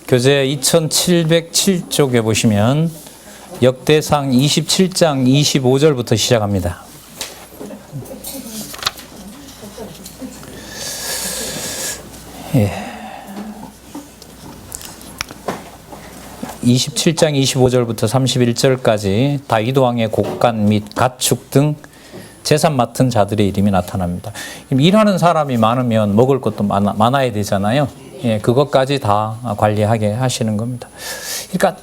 교재 2707쪽에 보시면 역대상 27장 25절부터 시작합니다. 예. 27장 25절부터 31절까지 다윗 왕의 곡간 및 가축 등 재산 맡은 자들의 이름이 나타납니다. 일하는 사람이 많으면 먹을 것도 많아야 되잖아요. 예, 그것까지 다 관리하게 하시는 겁니다. 그러니까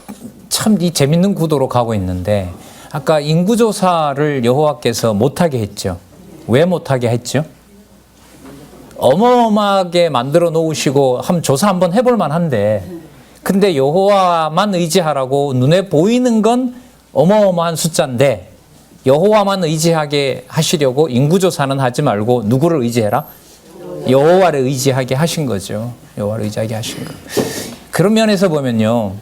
참 이 재밌는 구도로 가고 있는데, 아까 인구조사를 여호와께서 못하게 했죠. 왜 못하게 했죠? 어마어마하게 만들어 놓으시고 조사 한번 해볼 만한데, 근데 여호와만 의지하라고 눈에 보이는 건 어마어마한 숫자인데, 여호와만 의지하게 하시려고 인구조사는 하지 말고 누구를 의지해라? 여호와를 의지하게 하신 거죠. 여호와를 의지하게 하신 거. 그런 면에서 보면요,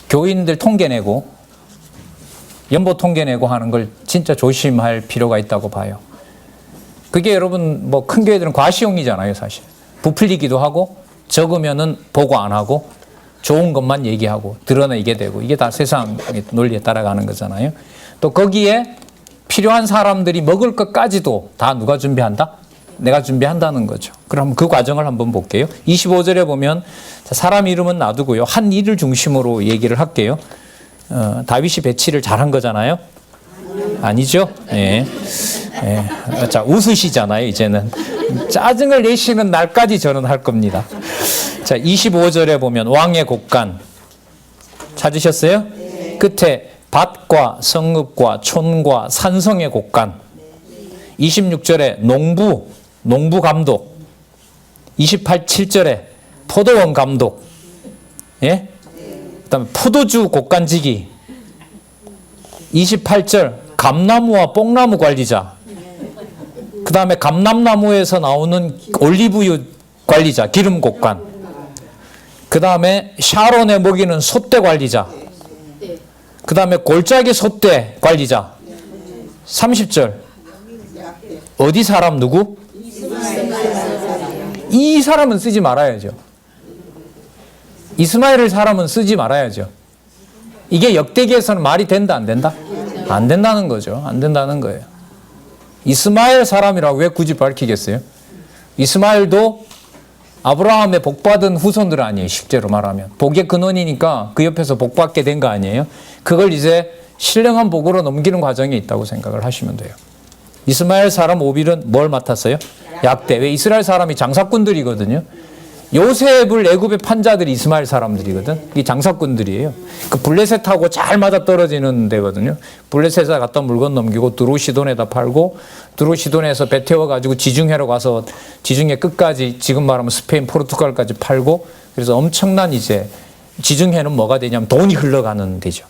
교인들 통계 내고 연보 통계 내고 하는 걸 진짜 조심할 필요가 있다고 봐요. 그게 여러분 뭐 큰 교회들은 과시용이잖아요. 사실 부풀리기도 하고, 적으면은 보고 안 하고 좋은 것만 얘기하고 드러내게 되고, 이게 다 세상 논리에 따라가는 거잖아요. 또 거기에 필요한 사람들이 먹을 것까지도 다 누가 준비한다? 내가 준비한다는 거죠. 그럼 그 과정을 한번 볼게요. 25절에 보면 사람 이름은 놔두고요, 한 일을 중심으로 얘기를 할게요. 다윗이 배치를 잘한 거잖아요. 아니죠? 예. 예. 자, 웃으시잖아요. 이제는 짜증을 내시는 날까지 저는 할 겁니다. 자, 25절에 보면 왕의 곡간 찾으셨어요? 네. 끝에 밭과 성읍과 촌과 산성의 곡간. 26절에 농부 감독. 7절에 포도원 감독. 예? 그다음에 포도주 곡간지기. 28절 감나무와 뽕나무 관리자. 그 다음에 감람나무에서 나오는 올리브유 관리자, 기름 곡간. 그 다음에 샤론에 먹이는 솥대 관리자. 그 다음에 골짜기 솥대 관리자. 30절 어디 사람 누구? 이 사람은 쓰지 말아야죠. 이스마엘 사람은 쓰지 말아야죠. 이게 역대기에서는 말이 된다 안 된다? 안 된다는 거죠. 안 된다는 거예요. 이스마엘 사람이라고 왜 굳이 밝히겠어요? 이스마엘도 아브라함의 복받은 후손들 아니에요. 실제로 말하면 복의 근원이니까 그 옆에서 복받게 된 거 아니에요. 그걸 이제 신령한 복으로 넘기는 과정이 있다고 생각을 하시면 돼요. 이스마엘 사람 오빌은 뭘 맡았어요? 약대. 왜? 이스라엘 사람이 장사꾼들이거든요. 요셉을 애굽에 판 자들이 이스마엘 사람들이거든. 이 장사꾼들이에요. 그 블레셋하고 잘 맞아 떨어지는 데거든요. 블레셋에 갖다 물건 넘기고 드로시돈에다 팔고, 드로시돈에서 배 태워가지고 지중해로 가서 지중해 끝까지, 지금 말하면 스페인, 포르투갈까지 팔고, 그래서 엄청난 이제 지중해는 뭐가 되냐면 돈이 흘러가는 데죠.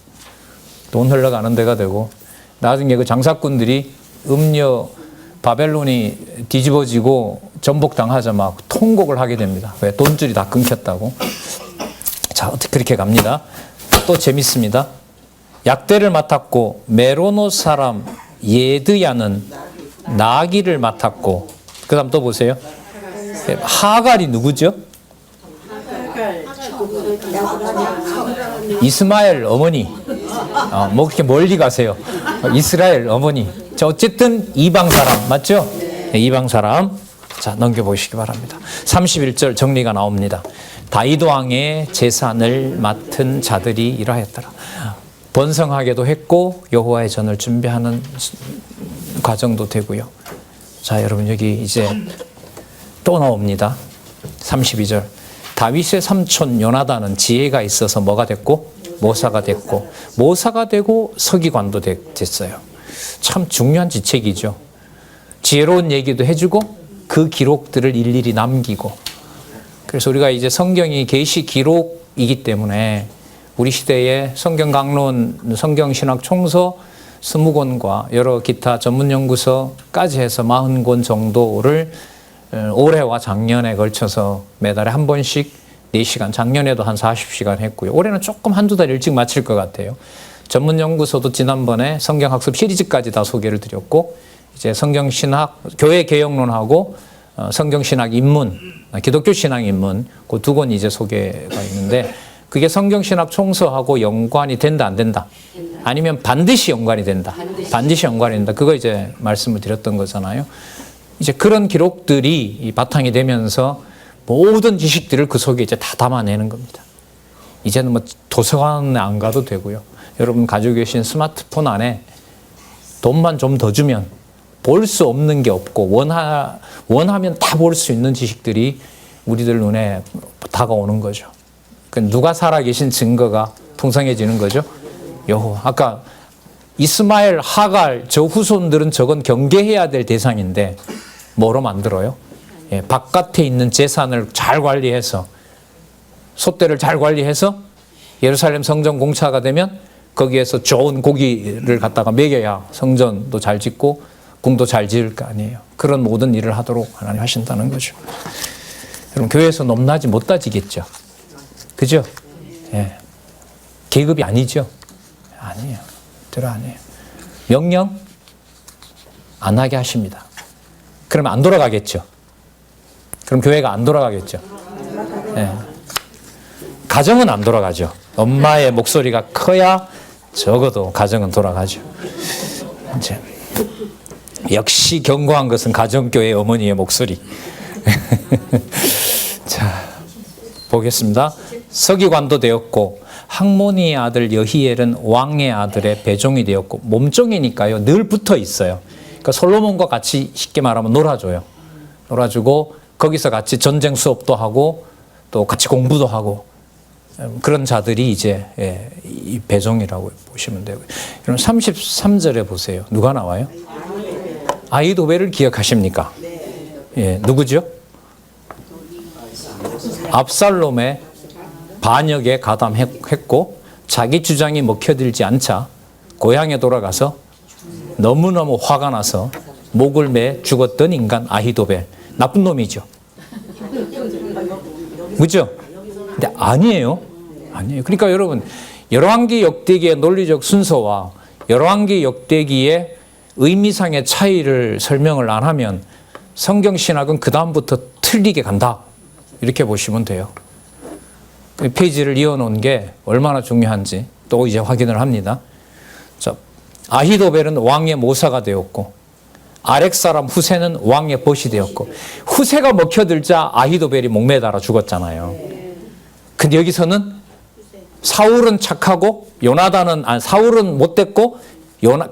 돈 흘러가는 데가 되고, 나중에 그 장사꾼들이 음녀 바벨론이 뒤집어지고 전복당하자 막 통곡을 하게 됩니다. 왜? 돈줄이 다 끊겼다고. 자, 어떻게 그렇게 갑니다. 또 재밌습니다. 약대를 맡았고, 메로노 사람 예드야는 나기를 맡았고, 그 다음 또 보세요. 하갈이 누구죠? 이스마엘 어머니. 뭐 그렇게 멀리 가세요. 이스라엘 어머니. 자, 어쨌든 이방 사람 맞죠? 네, 이방 사람. 자, 넘겨보시기 바랍니다. 31절 정리가 나옵니다. 다윗 왕의 재산을 맡은 자들이 이러하였더라. 번성하게도 했고 여호와의 전을 준비하는 과정도 되고요. 자, 여러분 여기 이제 또 나옵니다. 32절. 다윗의 삼촌 요나단은 지혜가 있어서 뭐가 됐고? 모사가 됐고, 모사가 되고 서기관도 됐어요. 참 중요한 지책이죠. 지혜로운 얘기도 해주고 그 기록들을 일일이 남기고. 그래서 우리가 이제 성경이 계시 기록이기 때문에 우리 시대에 성경 강론, 성경 신학 총서 20권과 여러 기타 전문 연구서까지 해서 40권 정도를 올해와 작년에 걸쳐서 매달에 한 번씩 4시간, 작년에도 한 40시간 했고요. 올해는 조금 한두 달 일찍 마칠 것 같아요. 전문 연구소도 지난번에 성경학습 시리즈까지 다 소개를 드렸고, 이제 성경신학, 교회 개혁론하고 성경신학 입문, 기독교 신앙 입문 그 두 권이 이제 소개가 있는데 그게 성경신학 총서하고 연관이 된다 안 된다? 아니면 반드시 연관이 된다. 반드시 연관이 된다. 그거 이제 말씀을 드렸던 거잖아요. 이제 그런 기록들이 바탕이 되면서 모든 지식들을 그 속에 이제 다 담아내는 겁니다. 이제는 뭐 도서관에 안 가도 되고요. 여러분 가지고 계신 스마트폰 안에 돈만 좀 더 주면 볼 수 없는 게 없고 원하면 다 볼 수 있는 지식들이 우리들 눈에 다가오는 거죠. 누가 살아계신 증거가 풍성해지는 거죠. 여호와. 아까 이스마엘, 하갈 저 후손들은 저건 경계해야 될 대상인데 뭐로 만들어요? 예, 바깥에 있는 재산을 잘 관리해서 솥대를 잘 관리해서 예루살렘 성전 공차가 되면 거기에서 좋은 고기를 갖다가 먹여야 성전도 잘 짓고 궁도 잘 지을 거 아니에요. 그런 모든 일을 하도록 하나님 하신다는 거죠. 여러분 교회에서 높낮이 못 따지겠죠. 그죠? 예. 계급이 아니죠. 아니에요. 아니에요. 명령 안 하게 하십니다. 그러면 안 돌아가겠죠. 그럼 교회가 안 돌아가겠죠. 예. 가정은 안 돌아가죠. 엄마의 목소리가 커야 적어도 가정은 돌아가죠. 이제 역시 견고한 것은 가정교회 어머니의 목소리. 자, 보겠습니다. 서기관도 되었고 학모니의 아들 여히엘은 왕의 아들의 배종이 되었고 몸종이니까요. 늘 붙어 있어요. 그러니까 솔로몬과 같이 쉽게 말하면 놀아줘요. 놀아주고 거기서 같이 전쟁 수업도 하고 또 같이 공부도 하고 그런 자들이 이제 이 배종이라고 보시면 되고요. 여러분 33절에 보세요. 누가 나와요? 아히도벨을 기억하십니까? 예, 누구죠? 압살롬의 반역에 가담했고 자기 주장이 먹혀들지 않자 고향에 돌아가서 너무너무 화가 나서 목을 매 죽었던 인간 아히도벨. 나쁜 놈이죠. 그죠? 근데 아니에요. 아니에요. 그러니까 여러분 열왕기 역대기의 논리적 순서와 열왕기 역대기의 의미상의 차이를 설명을 안 하면 성경신학은 그 다음부터 틀리게 간다. 이렇게 보시면 돼요. 페이지를 이어놓은 게 얼마나 중요한지 또 이제 확인을 합니다. 자, 아히도벨은 왕의 모사가 되었고 아렉 사람 후세는 왕의 벗이 되었고 후세가 먹혀들자 아히도벨이 목매달아 죽었잖아요. 근데 여기서는 사울은 착하고 사울은 못됐고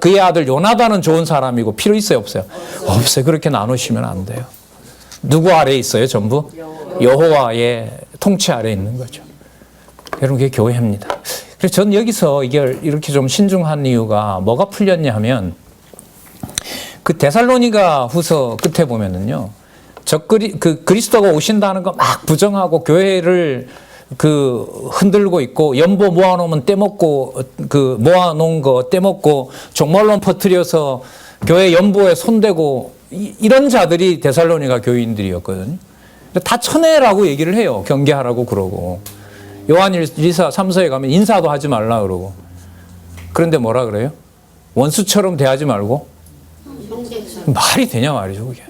그의 아들 요나단은 좋은 사람이고 필요 있어요 없어요? 없어요. 그렇게 나누시면 안 돼요. 누구 아래에 있어요 전부? 여호와의 통치 아래에 있는 거죠. 여러분 그게 교회입니다. 그래서 저는 여기서 이게 이렇게 좀 신중한 이유가 뭐가 풀렸냐 하면 그 데살로니가 후서 끝에 보면은요. 그리스도가 오신다는 거 막 부정하고 교회를 흔들고 있고 연보 모아놓으면 떼먹고 모아놓은 거 떼먹고 종말론 퍼뜨려서 교회 연보에 손대고 이런 자들이 데살로니가 교인들이었거든요. 다 천해라고 얘기를 해요. 경계하라고 그러고 요한일서 3서에 가면 인사도 하지 말라 그러고 그런데 뭐라 그래요? 원수처럼 대하지 말고 말이 되냐 말이죠. 그게.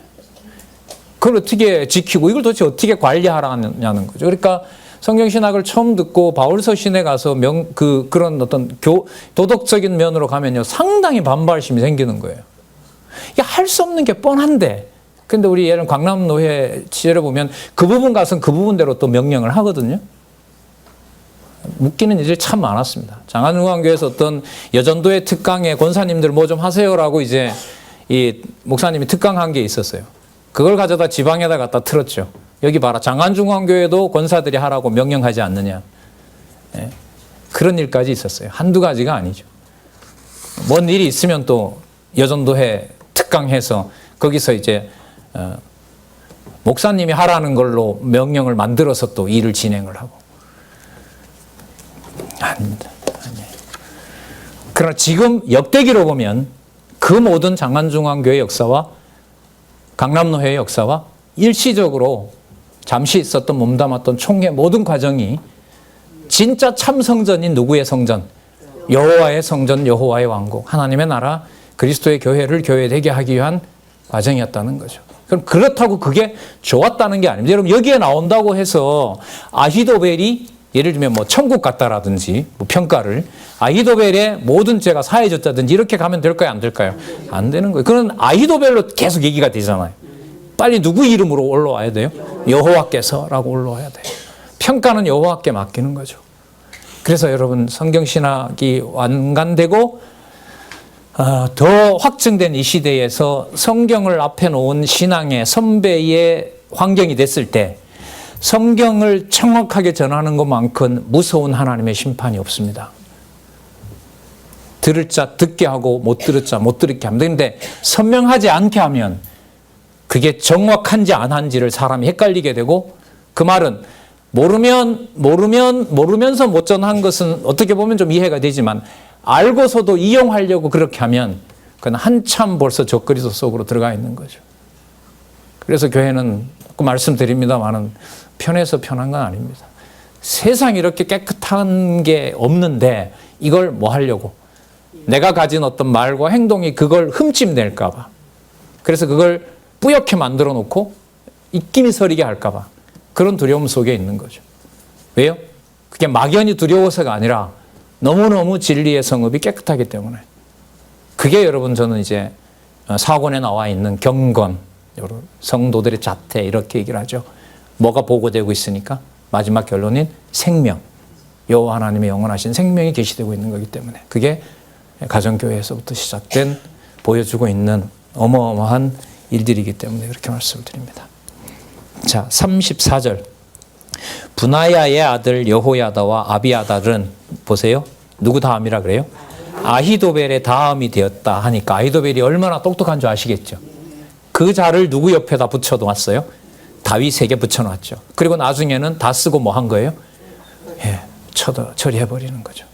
그걸 어떻게 지키고 이걸 도대체 어떻게 관리하라냐는 거죠. 그러니까 성경신학을 처음 듣고 바울서신에 가서 그런 어떤 도덕적인 면으로 가면요 상당히 반발심이 생기는 거예요. 이게 할 수 없는 게 뻔한데 근데 우리 예를 광남노회 시절에 보면 그 부분 가서는 그 부분대로 또 명령을 하거든요. 묶이는 일이 참 많았습니다. 장안중앙교회에서 어떤 여전도의 특강에 권사님들 뭐 좀 하세요라고 이제 이 목사님이 특강한 게 있었어요. 그걸 가져다 지방에다 갖다 틀었죠. 여기 봐라. 장안중앙교회도 권사들이 하라고 명령하지 않느냐. 네. 그런 일까지 있었어요. 한두 가지가 아니죠. 뭔 일이 있으면 또 여전도회 특강해서 거기서 이제 목사님이 하라는 걸로 명령을 만들어서 또 일을 진행을 하고. 아닙니다. 아니에요. 그러나 지금 역대기로 보면 그 모든 장안중앙교회 역사와 강남노회의 역사와 일시적으로 잠시 있었던 몸담았던 총회 모든 과정이 진짜 참 성전인 누구의 성전? 여호와의 성전, 여호와의 왕국, 하나님의 나라, 그리스도의 교회를 교회되게 하기 위한 과정이었다는 거죠. 그럼 그렇다고 그게 좋았다는 게 아닙니다. 여러분 여기에 나온다고 해서 아히도벨이 예를 들면 뭐 천국 갔다라든지 뭐 평가를 아히도벨의 모든 죄가 사해졌다든지 이렇게 가면 될까요? 안 될까요? 안 되는 거예요. 그건 아히도벨로 계속 얘기가 되잖아요. 빨리 누구 이름으로 올라와야 돼요? 여호와께서라고 올라와야 돼요. 평가는 여호와께 맡기는 거죠. 그래서 여러분 성경 신학이 완간되고 더 확증된 이 시대에서 성경을 앞에 놓은 신앙의 선배의 환경이 됐을 때 성경을 정확하게 전하는 것만큼 무서운 하나님의 심판이 없습니다. 들을 자 듣게 하고 못 들을 자 못 들게 하면 되는데 선명하지 않게 하면 그게 정확한지 안 한지를 사람이 헷갈리게 되고 그 말은 모르면서 못 전한 것은 어떻게 보면 좀 이해가 되지만 알고서도 이용하려고 그렇게 하면 그건 한참 벌써 적그리스도 속으로 들어가 있는 거죠. 그래서 교회는 말씀드립니다만은 편해서 편한 건 아닙니다. 세상에 이렇게 깨끗한 게 없는데 이걸 뭐 하려고? 내가 가진 어떤 말과 행동이 그걸 흠집낼까 봐. 그래서 그걸 뿌옇게 만들어 놓고 입김이 서리게 할까 봐. 그런 두려움 속에 있는 거죠. 왜요? 그게 막연히 두려워서가 아니라 너무너무 진리의 성읍이 깨끗하기 때문에. 그게 여러분 저는 이제 사권에 나와 있는 경건, 성도들의 자태 이렇게 얘기를 하죠. 뭐가 보고되고 있으니까 마지막 결론인 생명. 여호와 하나님의 영원하신 생명이 계시되고 있는 거기 때문에 그게 가정교회에서부터 시작된 보여주고 있는 어마어마한 일들이기 때문에 그렇게 말씀을 드립니다. 자, 34절. 분하야의 아들 여호야다와 아비아달은 보세요. 누구 다음이라 그래요? 아히도벨의 다음이 되었다 하니까 아히도벨이 얼마나 똑똑한 줄 아시겠죠? 그 자를 누구 옆에다 붙여놓았어요? 다윗에게 붙여놨죠. 그리고 나중에는 다 쓰고 뭐 한 거예요? 예, 처리해버리는 거죠.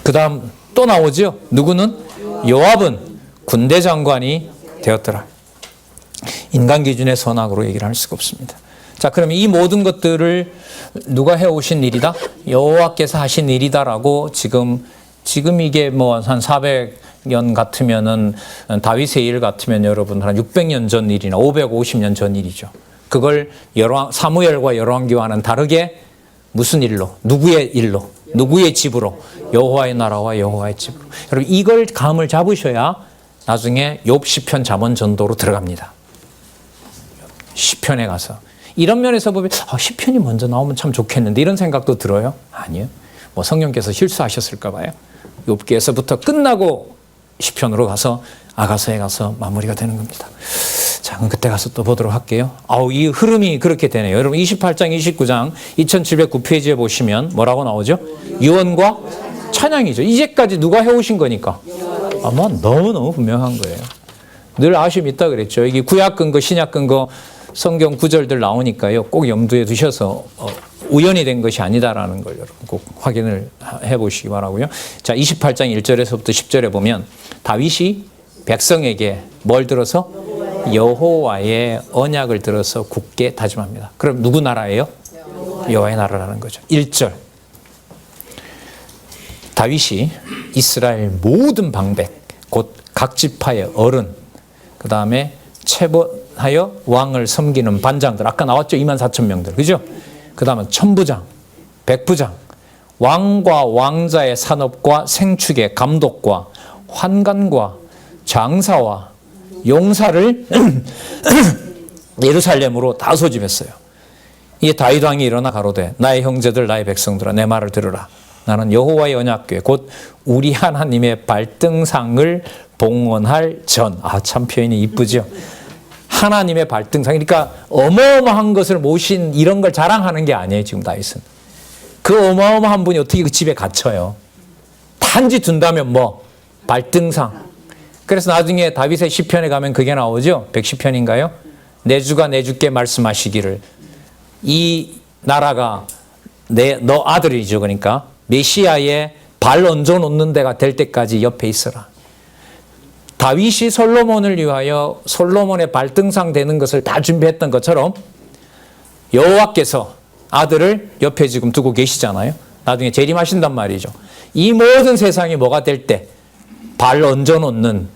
그 다음 또 나오죠. 누구는? 요압은 군대 장관이 되었더라. 인간 기준의 선악으로 얘기를 할 수가 없습니다. 자, 그러면 이 모든 것들을 누가 해오신 일이다? 여호와께서 하신 일이다라고 지금 이게 뭐 한 400년 같으면은 다윗의 일 같으면 여러분 한 600년 전 일이나 550년 전 일이죠. 그걸 사무엘과 열왕기와는 다르게 무슨 일로? 누구의 일로? 누구의 집으로? 여호와의 나라와 여호와의 집으로. 여러분 이걸 감을 잡으셔야 나중에 욥 시편 잠언 전도로 들어갑니다. 시편에 가서 이런 면에서 보면 시편이 먼저 나오면 참 좋겠는데 이런 생각도 들어요? 아니요. 뭐 성령께서 실수하셨을까 봐요. 욥기에서부터 끝나고 시편으로 가서 아가서에 가서 마무리가 되는 겁니다. 자, 그럼 그때 가서 또 보도록 할게요. 이 흐름이 그렇게 되네요. 여러분 28장, 29장 2709페이지에 보시면 뭐라고 나오죠? 유언과 찬양이죠. 이제까지 누가 해오신 거니까. 아마 너무너무 분명한 거예요. 늘 아쉬움이 있다 그랬죠. 이게 구약 근거, 신약 근거 성경 구절들 나오니까요. 꼭 염두에 두셔서 우연이 된 것이 아니다라는 걸 여러분 꼭 확인을 해보시기 바라고요. 자, 28장 1절에서부터 10절에 보면 다윗이 백성에게 뭘 들어서? 여호와의 언약을 들어서 굳게 다짐합니다. 그럼 누구 나라예요? 여호와의 나라라는 거죠. 1절. 다윗이 이스라엘 모든 방백, 곧 각 지파의 어른, 그 다음에 체벌하여 왕을 섬기는 반장들, 아까 나왔죠? 24,000명들, 그죠? 그 다음에 천부장, 백부장, 왕과 왕자의 산업과 생축의 감독과 환관과 장사와 용사를 예루살렘으로 다 소집했어요. 이에 다윗 왕이 일어나 가로되 나의 형제들 나의 백성들아 내 말을 들으라. 나는 여호와의 언약궤 곧 우리 하나님의 발등상을 봉헌할 전. 참 표현이 이쁘죠. 하나님의 발등상. 그러니까 어마어마한 것을 모신 이런 걸 자랑하는 게 아니에요. 지금 다윗은. 그 어마어마한 분이 어떻게 그 집에 갇혀요. 단지 둔다면 뭐 발등상. 그래서 나중에 다윗의 시편에 가면 그게 나오죠. 110편인가요? 내 주가 내 주께 말씀하시기를 이 나라가 너 아들이죠. 그러니까 메시아의 발 얹어 놓는 데가 될 때까지 옆에 있어라. 다윗이 솔로몬을 위하여 솔로몬의 발등상 되는 것을 다 준비했던 것처럼 여호와께서 아들을 옆에 지금 두고 계시잖아요. 나중에 재림하신단 말이죠. 이 모든 세상이 뭐가 될 때, 발 얹어 놓는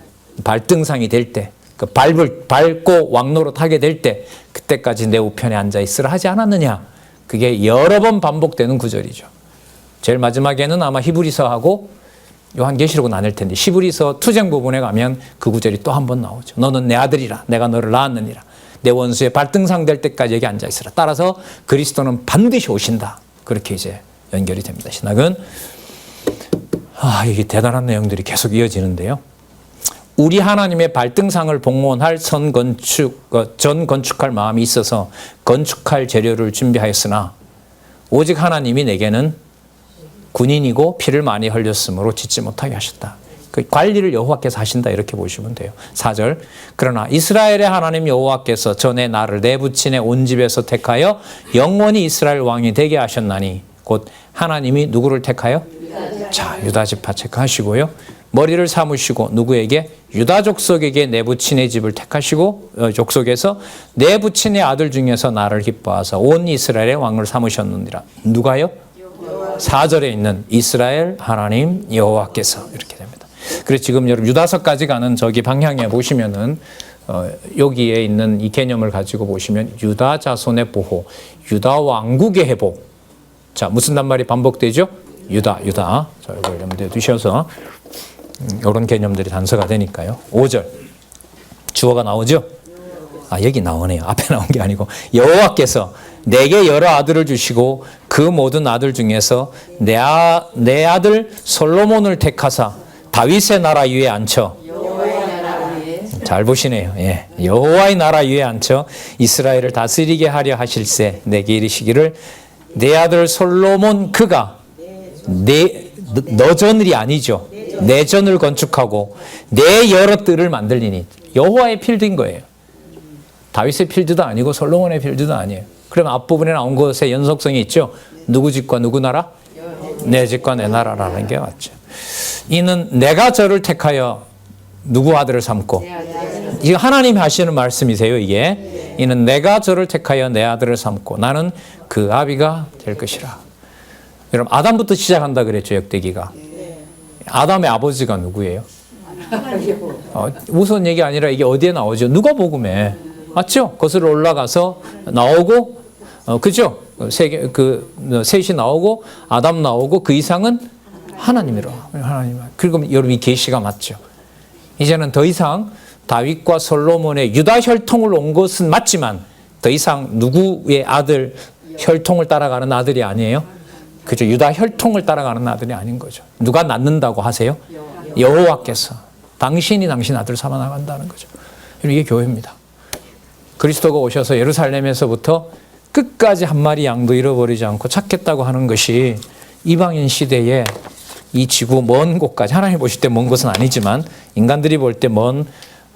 발등상이 될 때, 밟고 왕노릇 하게 될 때 그때까지 내 우편에 앉아 있으라 하지 않았느냐. 그게 여러 번 반복되는 구절이죠. 제일 마지막에는 아마 히브리서하고 요한계시록은 아닐 텐데 히브리서 투쟁 부분에 가면 그 구절이 또 한 번 나오죠. 너는 내 아들이라 내가 너를 낳았느니라. 내 원수의 발등상 될 때까지 여기 앉아 있으라. 따라서 그리스도는 반드시 오신다. 그렇게 이제 연결이 됩니다. 신학은 이게 대단한 내용들이 계속 이어지는데요. 우리 하나님의 발등상을 봉헌할 전 건축할 마음이 있어서 건축할 재료를 준비하였으나 오직 하나님이 내게는 군인이고 피를 많이 흘렸으므로 짓지 못하게 하셨다. 그 관리를 여호와께서 하신다 이렇게 보시면 돼요. 4절 그러나 이스라엘의 하나님 여호와께서 전에 나를 내 부친의 온 집에서 택하여 영원히 이스라엘 왕이 되게 하셨나니 곧 하나님이 누구를 택하여? 자, 유다 지파 체크하시고요. 머리를 삼으시고 누구에게? 유다 족속에게 내 부친의 집을 택하시고 족속에서 내 부친의 아들 중에서 나를 기뻐하사 온 이스라엘의 왕을 삼으셨느니라. 누가요? 4절에 있는 이스라엘 하나님 여호와께서 이렇게 됩니다. 그래서 지금 여러분 유다서까지 가는 저기 방향에 보시면은 여기에 있는 이 개념을 가지고 보시면 유다 자손의 보호, 유다 왕국의 회복. 자, 무슨 낱말이 반복되죠? 유다. 자, 이걸 염두에 두셔서 이런 개념들이 단서가 되니까요. 5절 주어가 나오죠? 여기 나오네요. 앞에 나온 게 아니고 여호와께서 내게 여러 아들을 주시고 그 모든 아들 중에서 내 아들 솔로몬을 택하사 다윗의 나라 위에 앉혀. 잘 보시네요. 예. 여호와의 나라 위에 앉혀 이스라엘을 다스리게 하려 하실세 내게 이르시기를 내 아들 솔로몬 그가 너 전을이 아니죠. 내 전을 건축하고 내 여러 뜰을 만들리니 여호와의 필드인 거예요. 다윗의 필드도 아니고 솔로몬의 필드도 아니에요. 그럼 앞부분에 나온 것에 연속성이 있죠. 누구 집과 누구 나라? 내 집과 내 나라라는 게 맞죠. 이는 내가 저를 택하여 누구 아들을 삼고 이거 하나님이 하시는 말씀이세요. 이게 이는 내가 저를 택하여 내 아들을 삼고 나는 그 아비가 될 것이라. 여러분 아담부터 시작한다 그랬죠. 역대기가. 아담의 아버지가 누구예요? 우선 얘기 아니라 이게 어디에 나오죠? 누가복음에 맞죠? 거슬러 올라가서 나오고 그죠? 셋이 나오고 아담 나오고 그 이상은 하나님이라. 하나님. 그리고 여러분 이 계시가 맞죠? 이제는 더 이상 다윗과 솔로몬의 유다 혈통을 온 것은 맞지만 더 이상 누구의 아들 혈통을 따라가는 아들이 아니에요. 그죠? 유다 혈통을 따라가는 아들이 아닌 거죠. 누가 낳는다고 하세요? 여호와께서. 당신이 당신 아들 삼아 나간다는 거죠. 이게 교회입니다. 그리스도가 오셔서 예루살렘에서부터 끝까지 한 마리 양도 잃어버리지 않고 찾겠다고 하는 것이 이방인 시대에 이 지구 먼 곳까지 하나님 보실 때 먼 것은 아니지만 인간들이 볼 때 먼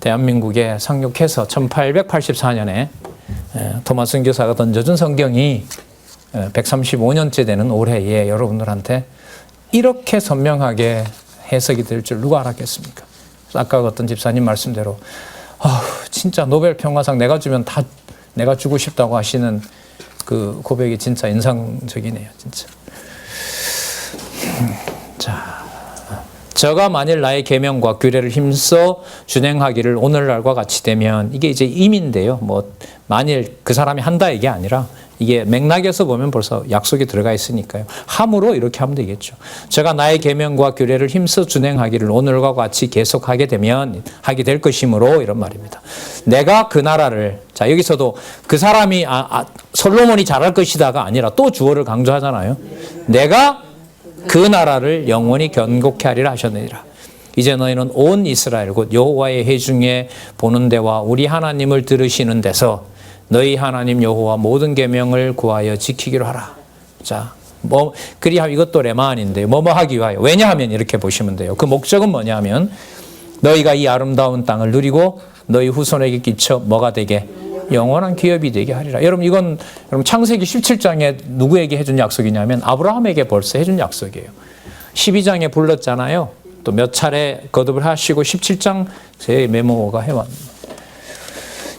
대한민국에 상륙해서 1884년에 토마스 선교사가 던져준 성경이 135년째 되는 올해에 여러분들한테 이렇게 선명하게 해석이 될 줄 누가 알았겠습니까? 아까 어떤 집사님 말씀대로 진짜 노벨 평화상 내가 주면 다 내가 주고 싶다고 하시는 그 고백이 진짜 인상적이네요. 진짜. 자, 저가 만일 나의 계명과 규례를 힘써 준행하기를 오늘날과 같이 되면 이게 이제 임인데요. 뭐 만일 그 사람이 한다 이게 아니라 이게 맥락에서 보면 벌써 약속이 들어가 있으니까요. 함으로 이렇게 하면 되겠죠. 제가 나의 계명과 규례를 힘써 준행하기를 오늘과 같이 계속하게 되면 하게 될 것이므로 이런 말입니다. 내가 그 나라를 자 여기서도 그 사람이 솔로몬이 잘할 것이다가 아니라 또 주어를 강조하잖아요. 내가 그 나라를 영원히 견고케 하리라 하셨느니라. 이제 너희는 온 이스라엘 곧 여호와의 회중에 보는 데와 우리 하나님을 들으시는 데서 너희 하나님 여호와 모든 계명을 구하여 지키기로 하라. 자, 그리하면 이것도 레마안인데 뭐뭐 하기 위하여. 왜냐하면 이렇게 보시면 돼요. 그 목적은 뭐냐면 너희가 이 아름다운 땅을 누리고 너희 후손에게 끼쳐 뭐가 되게 영원한 기업이 되게 하리라. 여러분 이건 여러분 창세기 17장에 누구에게 해준 약속이냐면 아브라함에게 벌써 해준 약속이에요. 12장에 불렀잖아요. 또 몇 차례 거듭을 하시고 17장 제 메모가 해왔습니다.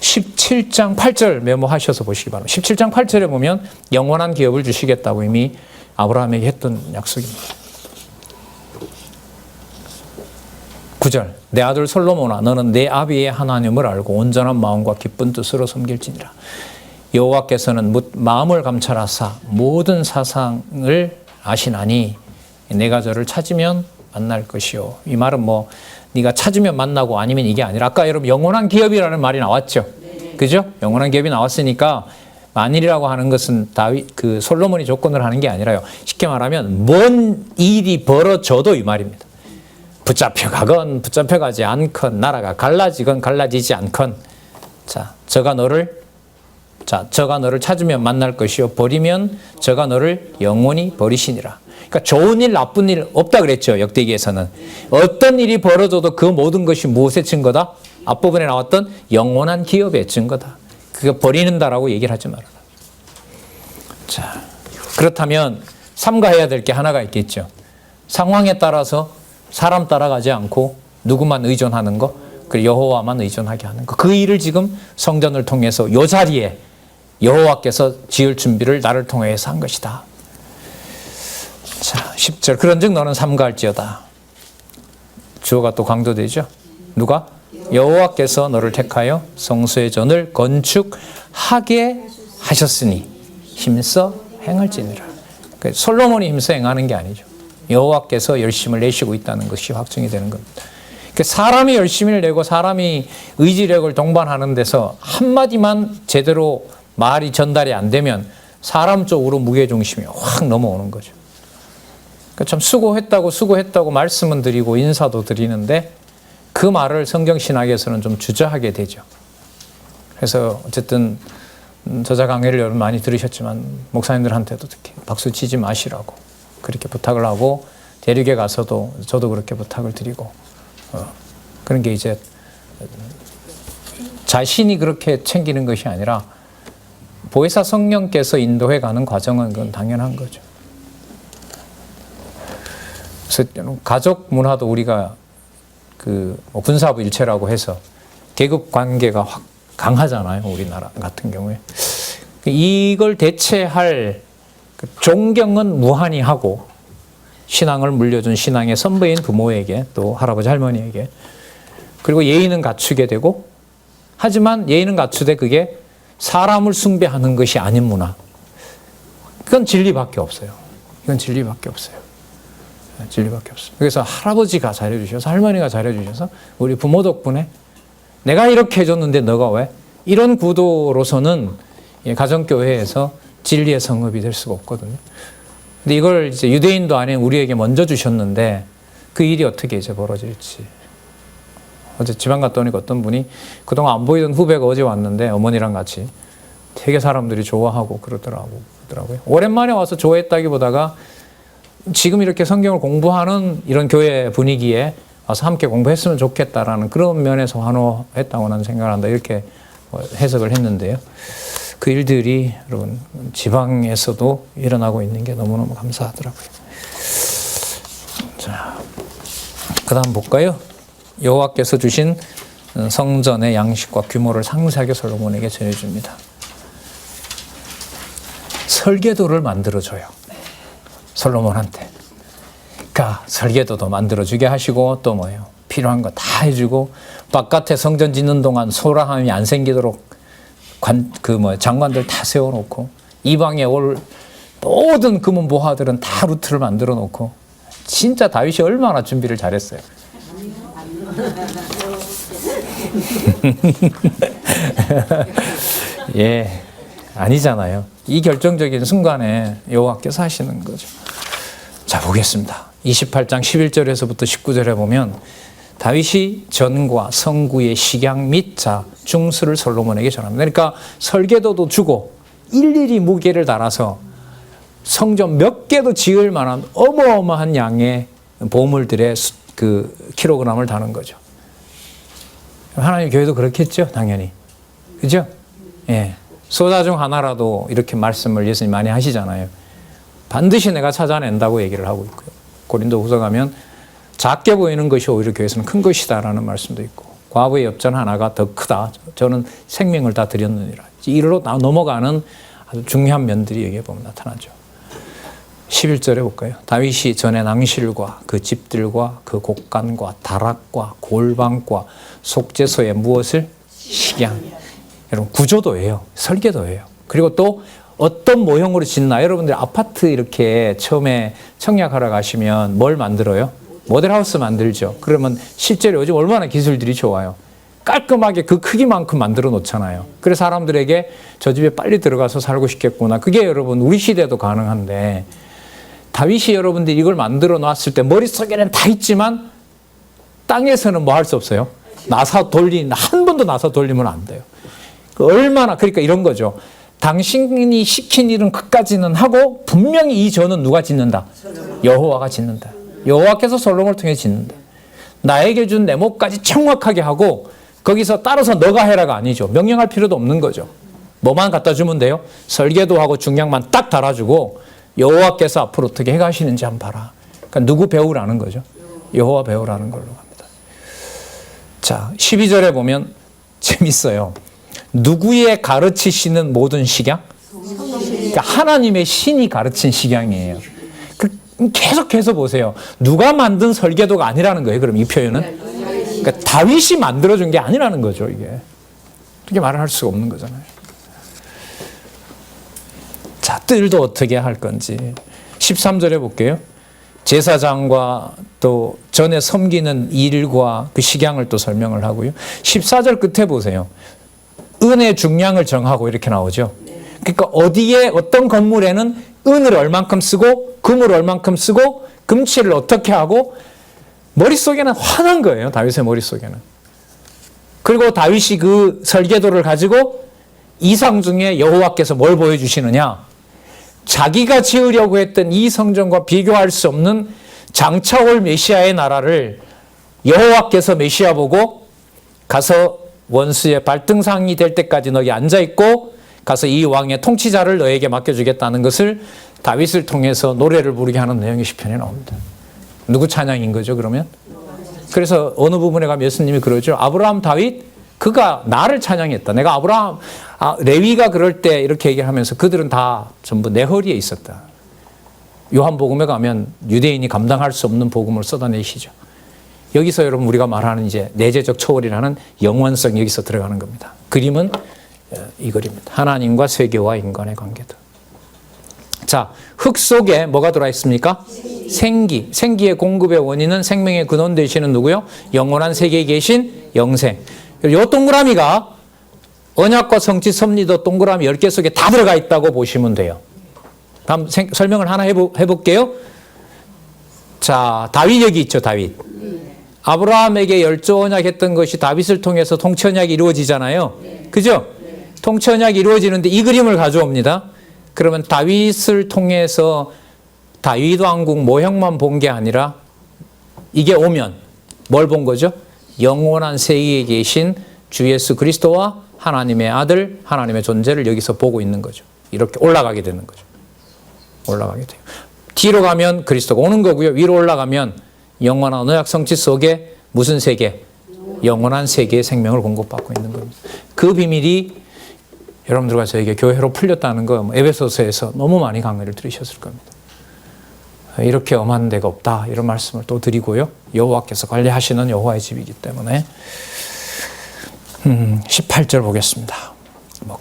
17장 8절 메모하셔서 보시기 바랍니다. 17장 8절에 보면 영원한 기업을 주시겠다고 이미 아브라함에게 했던 약속입니다. 9절 내 아들 솔로몬아 너는 내 아비의 하나님을 알고 온전한 마음과 기쁜 뜻으로 섬길지니라. 여호와께서는 마음을 감찰하사 모든 사상을 아시나니 내가 저를 찾으면 만날 것이요. 이 말은 뭐 네가 찾으면 만나고 아니면 이게 아니라 아까 여러분 영원한 기업이라는 말이 나왔죠. 그죠? 영원한 기업이 나왔으니까 만일이라고 하는 것은 솔로몬이 조건을 하는 게 아니라요. 쉽게 말하면 뭔 일이 벌어져도 이 말입니다. 붙잡혀가건 붙잡혀가지 않건 나라가 갈라지건 갈라지지 않건 저가 너를 찾으면 만날 것이요 버리면 저가 너를 영원히 버리시니라. 그러니까 좋은 일 나쁜 일 없다 그랬죠. 역대기에서는 어떤 일이 벌어져도 그 모든 것이 무엇의 증거다? 앞부분에 나왔던 영원한 기업의 증거다. 그거 버리는다라고 얘기를 하지 말아라. 자, 그렇다면 삼가해야 될 게 하나가 있겠죠. 상황에 따라서 사람 따라가지 않고 누구만 의존하는 거, 그리고 여호와만 의존하게 하는 거. 그 일을 지금 성전을 통해서 이 자리에 여호와께서 지을 준비를 나를 통해서 한 것이다. 자, 10절 그런즉 너는 삼가할지어다. 주어가 또 강조되죠. 누가? 여호와께서 너를 택하여 성소의 전을 건축하게 하셨으니 힘써 행할지니라. 솔로몬이 힘써 행하는 게 아니죠. 여호와께서 열심을 내시고 있다는 것이 확증이 되는 겁니다. 사람이 열심을 내고 사람이 의지력을 동반하는 데서 한마디만 제대로 말이 전달이 안 되면 사람 쪽으로 무게중심이 확 넘어오는 거죠. 참 수고했다고 말씀은 드리고 인사도 드리는데 그 말을 성경신학에서는 좀 주저하게 되죠. 그래서 어쨌든 저자 강의를 여러분 많이 들으셨지만 목사님들한테도 특히 박수 치지 마시라고 그렇게 부탁을 하고 대륙에 가서도 저도 그렇게 부탁을 드리고 그런 게 이제 자신이 그렇게 챙기는 것이 아니라 보혜사 성령께서 인도해 가는 과정은 그건 당연한 거죠. 그래서 가족 문화도 우리가 군사부 일체라고 해서 계급 관계가 확 강하잖아요. 우리나라 같은 경우에. 이걸 대체할 존경은 무한히 하고 신앙을 물려준 신앙의 선배인 부모에게 또 할아버지 할머니에게 그리고 예의는 갖추게 되고 하지만 예의는 갖추되 그게 사람을 숭배하는 것이 아닌 문화. 그건 진리밖에 없어요. 이건 진리밖에 없어요. 진리밖에 없어요. 그래서 할아버지가 잘해주셔서 할머니가 잘해주셔서 우리 부모 덕분에 내가 이렇게 해줬는데 너가 왜? 이런 구도로서는 가정교회에서 진리의 성읍이 될 수가 없거든요. 근데 이걸 이제 유대인도 아닌 우리에게 먼저 주셨는데 그 일이 어떻게 이제 벌어질지. 어제 지방 갔다 오니까 어떤 분이 그동안 안 보이던 후배가 어제 왔는데 어머니랑 같이 되게 사람들이 좋아하고 그러더라고요. 오랜만에 와서 좋아했다기보다가 지금 이렇게 성경을 공부하는 이런 교회 분위기에 와서 함께 공부했으면 좋겠다라는 그런 면에서 환호했다고 나는 생각을 한다. 이렇게 해석을 했는데요. 그 일들이 여러분 지방에서도 일어나고 있는 게 너무너무 감사하더라고요. 자, 그 다음 볼까요? 여호와께서 주신 성전의 양식과 규모를 상세하게 솔로몬에게 전해줍니다. 설계도를 만들어줘요. 솔로몬한테. 그러니까 설계도도 만들어주게 하시고 또 뭐예요? 필요한 거 다 해주고 바깥에 성전 짓는 동안 소라함이 안 생기도록 장관들 다 세워놓고 이방에 올 모든 금은 보화들은 다 루트를 만들어 놓고 진짜 다윗이 얼마나 준비를 잘했어요. 예, 아니잖아요. 이 결정적인 순간에 여호와께서 하시는 거죠. 자, 보겠습니다. 28장 11절에서부터 19절에 보면 다윗이 전과 성구의 식양 및 중수를 솔로몬에게 전합니다. 그러니까 설계도도 주고 일일이 무게를 달아서 성전 몇 개도 지을 만한 어마어마한 양의 보물들의 그 킬로그램을 다는 거죠. 하나님 교회도 그렇겠죠, 당연히. 그죠? 예. 소자 중 하나라도 이렇게 말씀을 예수님 많이 하시잖아요. 반드시 내가 찾아낸다고 얘기를 하고 있고요. 고린도후서 가면 작게 보이는 것이 오히려 교회에서는 큰 것이다라는 말씀도 있고 과부의 엽전 하나가 더 크다. 저는 생명을 다 드렸느니라. 이로 넘어가는 아주 중요한 면들이 여기에 보면 나타나죠. 11절에 볼까요? 다윗이 전에 낭실과 그 집들과 그 곡간과 다락과 골방과 속죄소에 무엇을? 식양. 여러분 구조도예요. 설계도예요. 그리고 또 어떤 모형으로 짓나? 여러분들 아파트 이렇게 처음에 청약하러 가시면 뭘 만들어요? 모델하우스 만들죠. 그러면 실제로 요즘 얼마나 기술들이 좋아요. 깔끔하게 그 크기만큼 만들어 놓잖아요. 그래서 사람들에게 저 집에 빨리 들어가서 살고 싶겠구나. 그게 여러분 우리 시대도 가능한데 다윗이 여러분들이 이걸 만들어 놨을 때 머릿속에는 다 있지만 땅에서는 뭐 할 수 없어요. 한 번도 나사 돌리면 안 돼요. 얼마나, 그러니까 이런 거죠. 당신이 시킨 일은 끝까지는 하고 분명히 이 전은 누가 짓는다? 여호와가 짓는다. 여호와께서 솔로몬을 통해 짓는다. 나에게 준 네모까지 정확하게 하고 거기서 따라서 너가 해라가 아니죠. 명령할 필요도 없는 거죠. 뭐만 갖다 주면 돼요? 설계도 하고 중량만 딱 달아주고 여호와께서 앞으로 어떻게 해가시는지 한번 봐라. 그러니까 누구 배우라는 거죠? 여호와 배우라는 걸로 갑니다. 자, 12절에 보면 재밌어요. 누구의 가르치시는 모든 식양? 그러니까 하나님의 신이 가르친 식양이에요. 계속해서 보세요. 누가 만든 설계도가 아니라는 거예요. 그럼 이 표현은? 그러니까 다윗이 만들어준 게 아니라는 거죠. 이게. 그렇게 말을 할 수가 없는 거잖아요. 자, 뜰도 어떻게 할 건지. 13절에 볼게요. 제사장과 또 전에 섬기는 일과 그 식양을 또 설명을 하고요. 14절 끝에 보세요. 은의 중량을 정하고 이렇게 나오죠. 그러니까 어디에 어떤 건물에는 은을 얼만큼 쓰고 금을 얼만큼 쓰고 금치를 어떻게 하고 머릿속에는 환한 거예요. 다윗의 머릿속에는. 그리고 다윗이 그 설계도를 가지고 이상 중에 여호와께서 뭘 보여주시느냐. 자기가 지으려고 했던 이 성전과 비교할 수 없는 장차 올 메시아의 나라를 여호와께서 메시아 보고 가서 원수의 발등상이 될 때까지 너희 앉아있고 가서 이 왕의 통치자를 너에게 맡겨주겠다는 것을 다윗을 통해서 노래를 부르게 하는 내용이 시편에 나옵니다. 누구 찬양인 거죠 그러면? 그래서 어느 부분에 가면 예수님이 그러죠. 아브라함 다윗 그가 나를 찬양했다. 내가 레위가 그럴 때 이렇게 얘기하면서 그들은 다 전부 내 허리에 있었다. 요한복음에 가면 유대인이 감당할 수 없는 복음을 쏟아내시죠. 여기서 여러분 우리가 말하는 이제 내재적 초월이라는 영원성 여기서 들어가는 겁니다. 그림은 이 그림입니다. 하나님과 세계와 인간의 관계다. 자, 흙 속에 뭐가 들어와 있습니까? 생기. 생기의 공급의 원인은 생명의 근원 되시는 누구요? 영원한 세계에 계신 영생. 이 동그라미가 언약과 성취 섭리도 동그라미 10개 속에 다 들어가 있다고 보시면 돼요. 다음 설명을 하나 해볼게요. 자, 다윗 여기 있죠, 다윗. 아브라함에게 열조 언약했던 것이 다윗을 통해서 통치 언약이 이루어지잖아요. 그죠? 통치 언약이 이루어지는데 이 그림을 가져옵니다. 그러면 다윗을 통해서 다윗 왕국 모형만 본 게 아니라 이게 오면 뭘 본 거죠? 영원한 세계에 계신 주 예수 그리스도와 하나님의 아들, 하나님의 존재를 여기서 보고 있는 거죠. 이렇게 올라가게 되는 거죠. 올라가게 돼요. 뒤로 가면 그리스도가 오는 거고요. 위로 올라가면 영원한 언약 성취 속에 무슨 세계? 영원한 세계의 생명을 공급받고 있는 겁니다. 그 비밀이 여러분들과 저에게 교회로 풀렸다는 거 에베소서에서 너무 많이 강의를 들으셨을 겁니다. 이렇게 엄한 데가 없다 이런 말씀을 또 드리고요. 여호와께서 관리하시는 여호와의 집이기 때문에 18절 보겠습니다.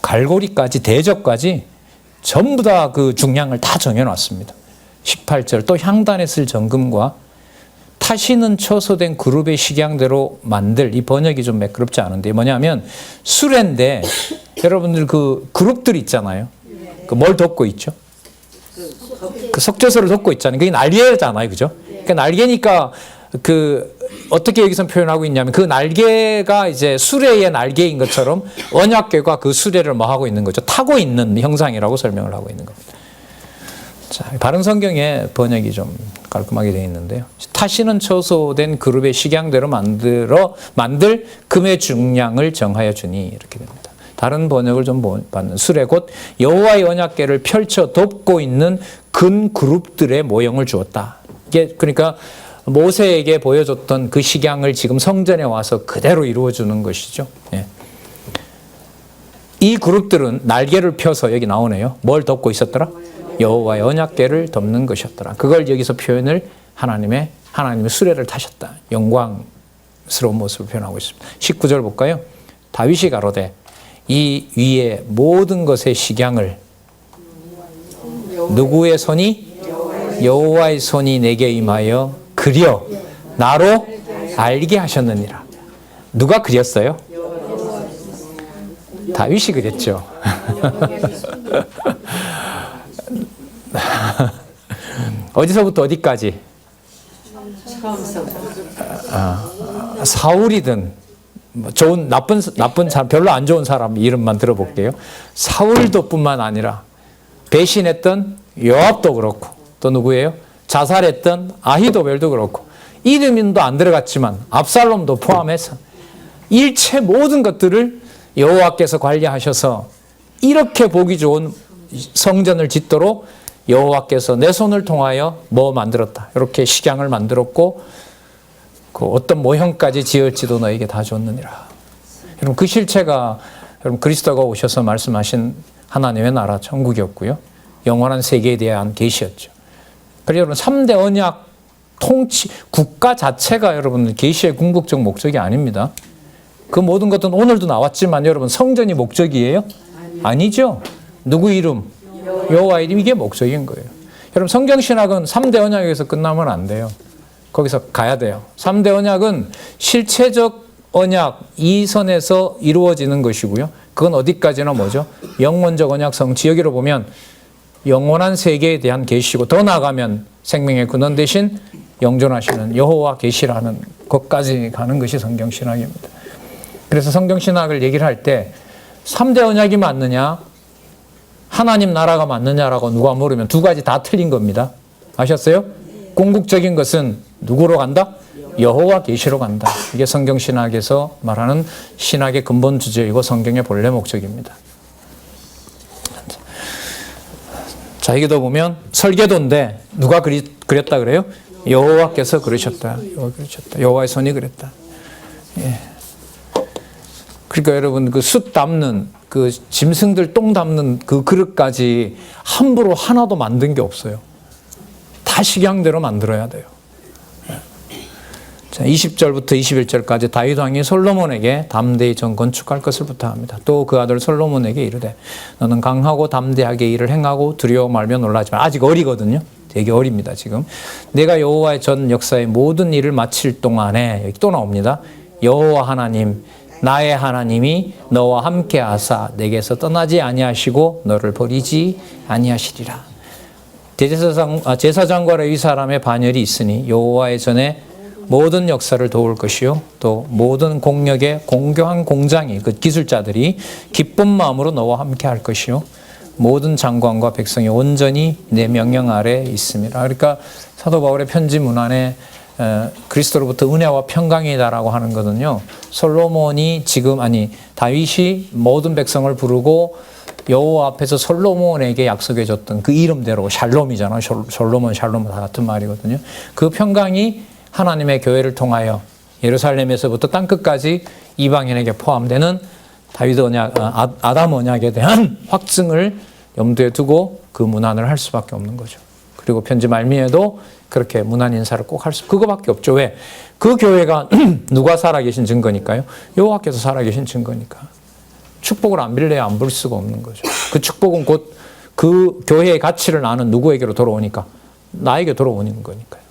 갈고리까지 대접까지 전부 다 그 중량을 다 정해놨습니다. 18절 또 향단에 쓸 정금과 타시는 처소된 그룹의 식양대로 만들 이 번역이 좀 매끄럽지 않은데 뭐냐면 수레인데 여러분들 그 그룹들 있잖아요. 그 뭘 덮고 있죠? 그 석재소를 덮고 있잖아요. 그게 날개잖아요. 그죠? 그러니까 날개니까 그 어떻게 여기서 표현하고 있냐면 그 날개가 이제 수레의 날개인 것처럼 언약궤가 그 수레를 뭐 하고 있는 거죠. 타고 있는 형상이라고 설명을 하고 있는 겁니다. 자, 바른 성경의 번역이 좀 깔끔하게 되어 있는데요. 타시는 처소된 그룹의 식양대로 만들 금의 중량을 정하여 주니 이렇게 됩니다. 다른 번역을 좀 받는 수레 곧 여호와의 언약궤를 펼쳐 덮고 있는 근 그룹들의 모형을 주었다. 이게 그러니까 모세에게 보여줬던 그 식양을 지금 성전에 와서 그대로 이루어주는 것이죠. 예. 이 그룹들은 날개를 펴서 여기 나오네요. 뭘 덮고 있었더라? 여호와의 언약궤를 덮는 것이었더라. 그걸 여기서 표현을 하나님의 수레를 타셨다. 영광스러운 모습을 표현하고 있습니다. 19절 볼까요? 다윗이 가로되 이 위에 모든 것의 식양을 누구의 손이? 여호와의 손이 내게 임하여 그려 나로 알게 하셨느니라. 누가 그렸어요? 다윗이 그렸죠. 어디서부터 어디까지? 사울이든 좋은 나쁜 사람, 별로 안 좋은 사람 이름만 들어볼게요. 사울도 뿐만 아니라 배신했던 요압도 그렇고 또 누구예요? 자살했던 아히도벨도 그렇고 이름도 안 들어갔지만 압살롬도 포함해서 일체 모든 것들을 여호와께서 관리하셔서 이렇게 보기 좋은 성전을 짓도록 여호와께서 내 손을 통하여 뭐 만들었다. 이렇게 식양을 만들었고 그 어떤 모형까지 지을지도 너에게 다 줬느니라. 여러분 그 실체가 여러분 그리스도가 오셔서 말씀하신 하나님의 나라 천국이었고요. 영원한 세계에 대한 계시였죠. 그래서 여러분 3대 언약 통치 국가 자체가 여러분 계시의 궁극적 목적이 아닙니다. 그 모든 것은 오늘도 나왔지만 여러분 성전이 목적이에요? 아니죠. 누구 이름? 여호와 이름 이게 목적인 거예요. 여러분 성경신학은 3대 언약에서 끝나면 안 돼요. 거기서 가야 돼요. 3대 언약은 실체적 언약 이 선에서 이루어지는 것이고요. 그건 어디까지나 뭐죠? 영원적 언약 성취. 여기로 보면 영원한 세계에 대한 계시고 더 나아가면 생명의 근원 대신 영존하시는 여호와 계시라는 것까지 가는 것이 성경신학입니다. 그래서 성경신학을 얘기를 할 때 3대 언약이 맞느냐 하나님 나라가 맞느냐라고 누가 물으면 두 가지 다 틀린 겁니다. 아셨어요? 궁극적인 것은 누구로 간다? 여호와 계시로 간다. 이게 성경신학에서 말하는 신학의 근본 주제이고 성경의 본래 목적입니다. 자, 여기도 보면 설계도인데 누가 그렸다 그래요? 여호와께서 그러셨다. 여호와의 손이 그랬다. 예. 그러니까 여러분 그 숯 담는 그 짐승들 똥 담는 그 그릇까지 함부로 하나도 만든 게 없어요. 다 식양대로 만들어야 돼요. 자, 20절부터 21절까지 다윗 왕이 솔로몬에게 담대히 전 건축할 것을 부탁합니다. 또 그 아들 솔로몬에게 이르되 너는 강하고 담대하게 일을 행하고 두려워 말며 놀라지 마. 아직 어리거든요. 되게 어립니다. 지금 내가 여호와의 전 역사의 모든 일을 마칠 동안에 여기 또 나옵니다. 여호와 하나님 나의 하나님이 너와 함께 하사 내게서 떠나지 아니하시고 너를 버리지 아니하시리라. 제사장과 레위 사람의 반열이 있으니 여호와의 전에 모든 역사를 도울 것이요 또 모든 공력의 공교한 공장이 그 기술자들이 기쁜 마음으로 너와 함께 할 것이요 모든 장관과 백성이 온전히 내 명령 아래 있습니다. 그러니까 사도 바울의 편지 문안에 그리스도로부터 은혜와 평강이다라고 하는 것은요. 솔로몬이 다윗이 모든 백성을 부르고 여호와 앞에서 솔로몬에게 약속해 줬던 그 이름대로 샬롬이잖아요. 솔로몬 샬롬 다 같은 말이거든요. 그 평강이 하나님의 교회를 통하여 예루살렘에서부터 땅끝까지 이방인에게 포함되는 다윗 언약, 아담 언약에 대한 확증을 염두에 두고 그 문안을 할 수밖에 없는 거죠. 그리고 편지 말미에도 그렇게 문안 인사를 꼭 할 그거밖에 없죠. 왜? 그 교회가 누가 살아계신 증거니까요? 여호와께서 살아계신 증거니까. 축복을 안 빌려야 안 볼 수가 없는 거죠. 그 축복은 곧 그 교회의 가치를 아는 누구에게로 돌아오니까? 나에게 돌아오는 거니까요.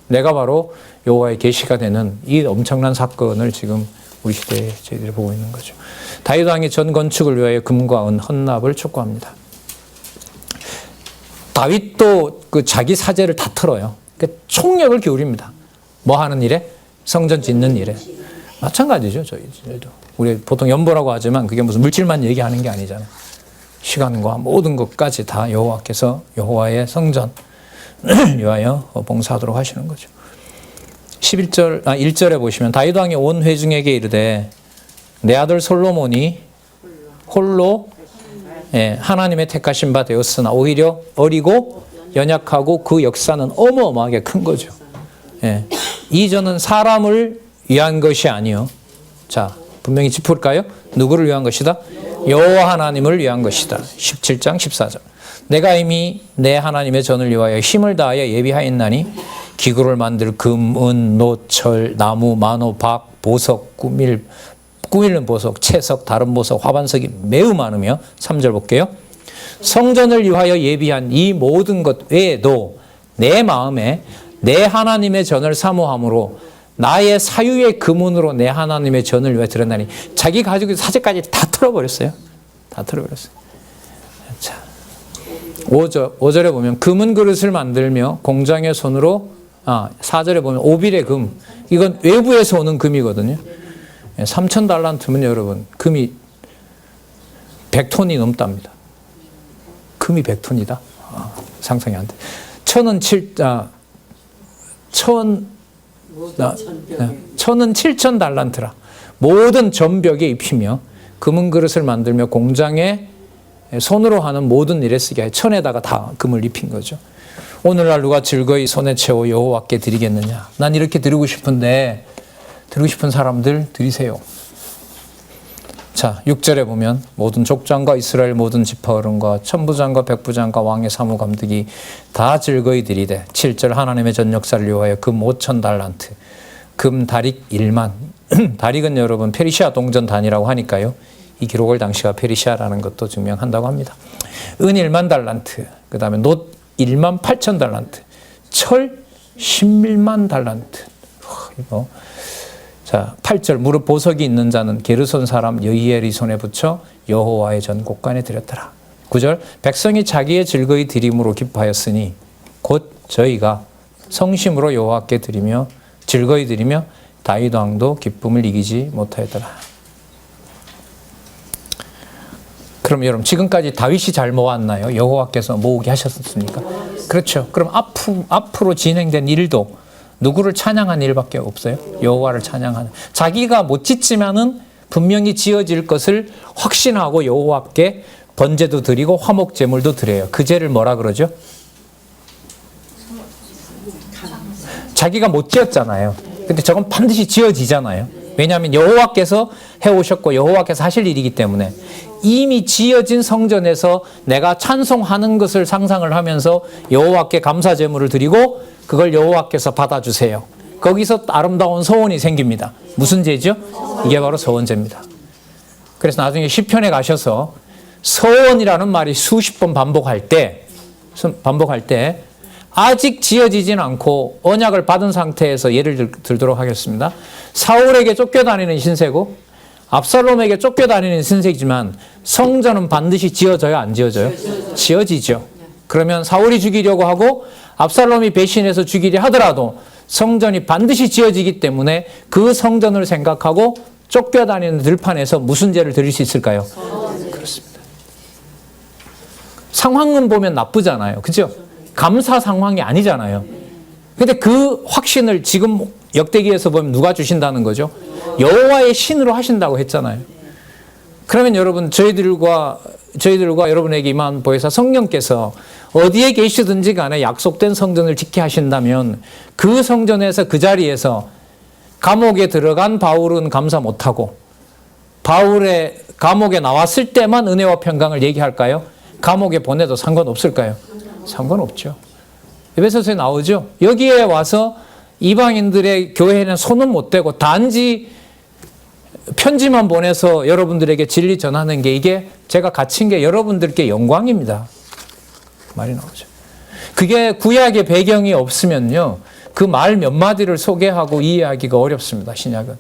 내가 바로 여호와의 계시가 되는 이 엄청난 사건을 지금 우리 시대에 저희들이 보고 있는 거죠. 다윗 왕이 전 건축을 위하여 금과 은 헌납을 촉구합니다. 다윗도 그 자기 사제를 다 털어요. 그러니까 총력을 기울입니다. 뭐 하는 일에? 성전 짓는 일에. 마찬가지죠, 저희도. 우리 보통 연보라고 하지만 그게 무슨 물질만 얘기하는 게 아니잖아요. 시간과 모든 것까지 다 여호와께서 여호와의 성전 위하여 봉사하도록 하시는 거죠. 1절에 보시면 다윗 왕이 온 회중에게 이르되 내 아들 솔로몬이 홀로 하나님의 택하신 바 되었으나 오히려 어리고 연약하고 그 역사는 어마어마하게 큰 거죠. 이전은 사람을 위한 것이 아니요. 자, 분명히 짚을까요? 누구를 위한 것이다? 여호와 하나님을 위한 것이다. 17장 14절. 내가 이미 내 하나님의 전을 위하여 힘을 다하여 예비하였나니 기구를 만들 금, 은, 노, 철, 나무, 만호, 박, 보석, 꾸밀는 보석, 채석, 다른 보석, 화반석이 매우 많으며 3절 볼게요. 성전을 위하여 예비한 이 모든 것 외에도 내 마음에 내 하나님의 전을 사모함으로 나의 사유의 금은으로 내 하나님의 전을 위해 드렸나니 자기 가지고 사제까지 다 털어버렸어요. 다 털어버렸어요. 자, 5절에 보면 금은 그릇을 만들며 공장의 손으로 4절에 보면 오빌의 금, 이건 외부에서 오는 금이거든요. 3,000달란트면 여러분 금이 100톤이 넘답니다. 금이 100톤이다? 상상이 안 돼. 천은 7,000달란트라. 모든 전벽에 입히며 금은 그릇을 만들며 공장에 손으로 하는 모든 일에 쓰게 해 천에다가 다 금을 입힌 거죠. 오늘날 누가 즐거이 손에 채워 여호와께 드리겠느냐? 난 이렇게 드리고 싶은데 드리고 싶은 사람들 드리세요. 자, 6절에 보면 모든 족장과 이스라엘 모든 지파 어른과 천부장과 백부장과 왕의 사무감독이 다 즐거이 드리되 7절 하나님의 전 역사를 위하여 금 5,000달란트 금 다릭 1만 다릭은 여러분 페르시아 동전 단위라고 하니까요. 이 기록을 당시가 페르시아라는 것도 증명한다고 합니다. 은 1만 달란트 그 다음에 놋 1만 8천 달란트 철 11만 달란트 이거. 자, 8절 무릇 보석이 있는 자는 게르손 사람 여히엘이 손에 붙여 여호와의 전 곳간에 드렸더라. 9절 백성이 자기의 즐거이 드림으로 기뻐하였으니 곧 저희가 성심으로 여호와께 드리며 즐거이 드리며 다윗 왕도 기쁨을 이기지 못하였더라. 그럼 여러분 지금까지 다윗이 잘 모았나요? 여호와께서 모으게 하셨습니까? 그렇죠. 그럼 앞으로 진행된 일도 누구를 찬양한 일밖에 없어요? 여호와를 찬양하는. 자기가 못 짓지만은 분명히 지어질 것을 확신하고 여호와께 번제도 드리고 화목 제물도 드려요. 그 죄를 뭐라 그러죠? 자기가 못 지었잖아요. 근데 저건 반드시 지어지잖아요. 왜냐하면 여호와께서 해오셨고 여호와께서 하실 일이기 때문에 이미 지어진 성전에서 내가 찬송하는 것을 상상을 하면서 여호와께 감사 제물을 드리고 그걸 여호와께서 받아주세요. 거기서 아름다운 서원이 생깁니다. 무슨 죄죠? 이게 바로 서원죄입니다. 그래서 나중에 시편에 가셔서 서원이라는 말이 수십 번 반복할 때 아직 지어지진 않고 언약을 받은 상태에서 예를 들도록 하겠습니다. 사울에게 쫓겨다니는 신세고 압살롬에게 쫓겨다니는 신세이지만 성전은 반드시 지어져요? 안 지어져요? 지어지죠. 그러면 사울이 죽이려고 하고 압살롬이 배신해서 죽이려 하더라도 성전이 반드시 지어지기 때문에 그 성전을 생각하고 쫓겨다니는 들판에서 무슨 죄를 드릴 수 있을까요? 그렇습니다. 상황은 보면 나쁘잖아요. 그죠? 감사 상황이 아니잖아요. 근데 그 확신을 지금 역대기에서 보면 누가 주신다는 거죠? 여호와의 신으로 하신다고 했잖아요. 그러면 여러분 저희들과 여러분에게 임한 보혜사 성령께서 어디에 계시든지 간에 약속된 성전을 지켜 하신다면 그 성전에서 그 자리에서 감옥에 들어간 바울은 감사 못하고 바울의 감옥에 나왔을 때만 은혜와 평강을 얘기할까요? 감옥에 보내도 상관없을까요? 상관없죠. 에베소서에 나오죠. 여기에 와서 이방인들의 교회에는 손은 못 대고 단지 편지만 보내서 여러분들에게 진리 전하는 게 이게 제가 갇힌 게 여러분들께 영광입니다. 말이 나오죠. 그게 구약의 배경이 없으면요. 그 말 몇 마디를 소개하고 이해하기가 어렵습니다. 신약은.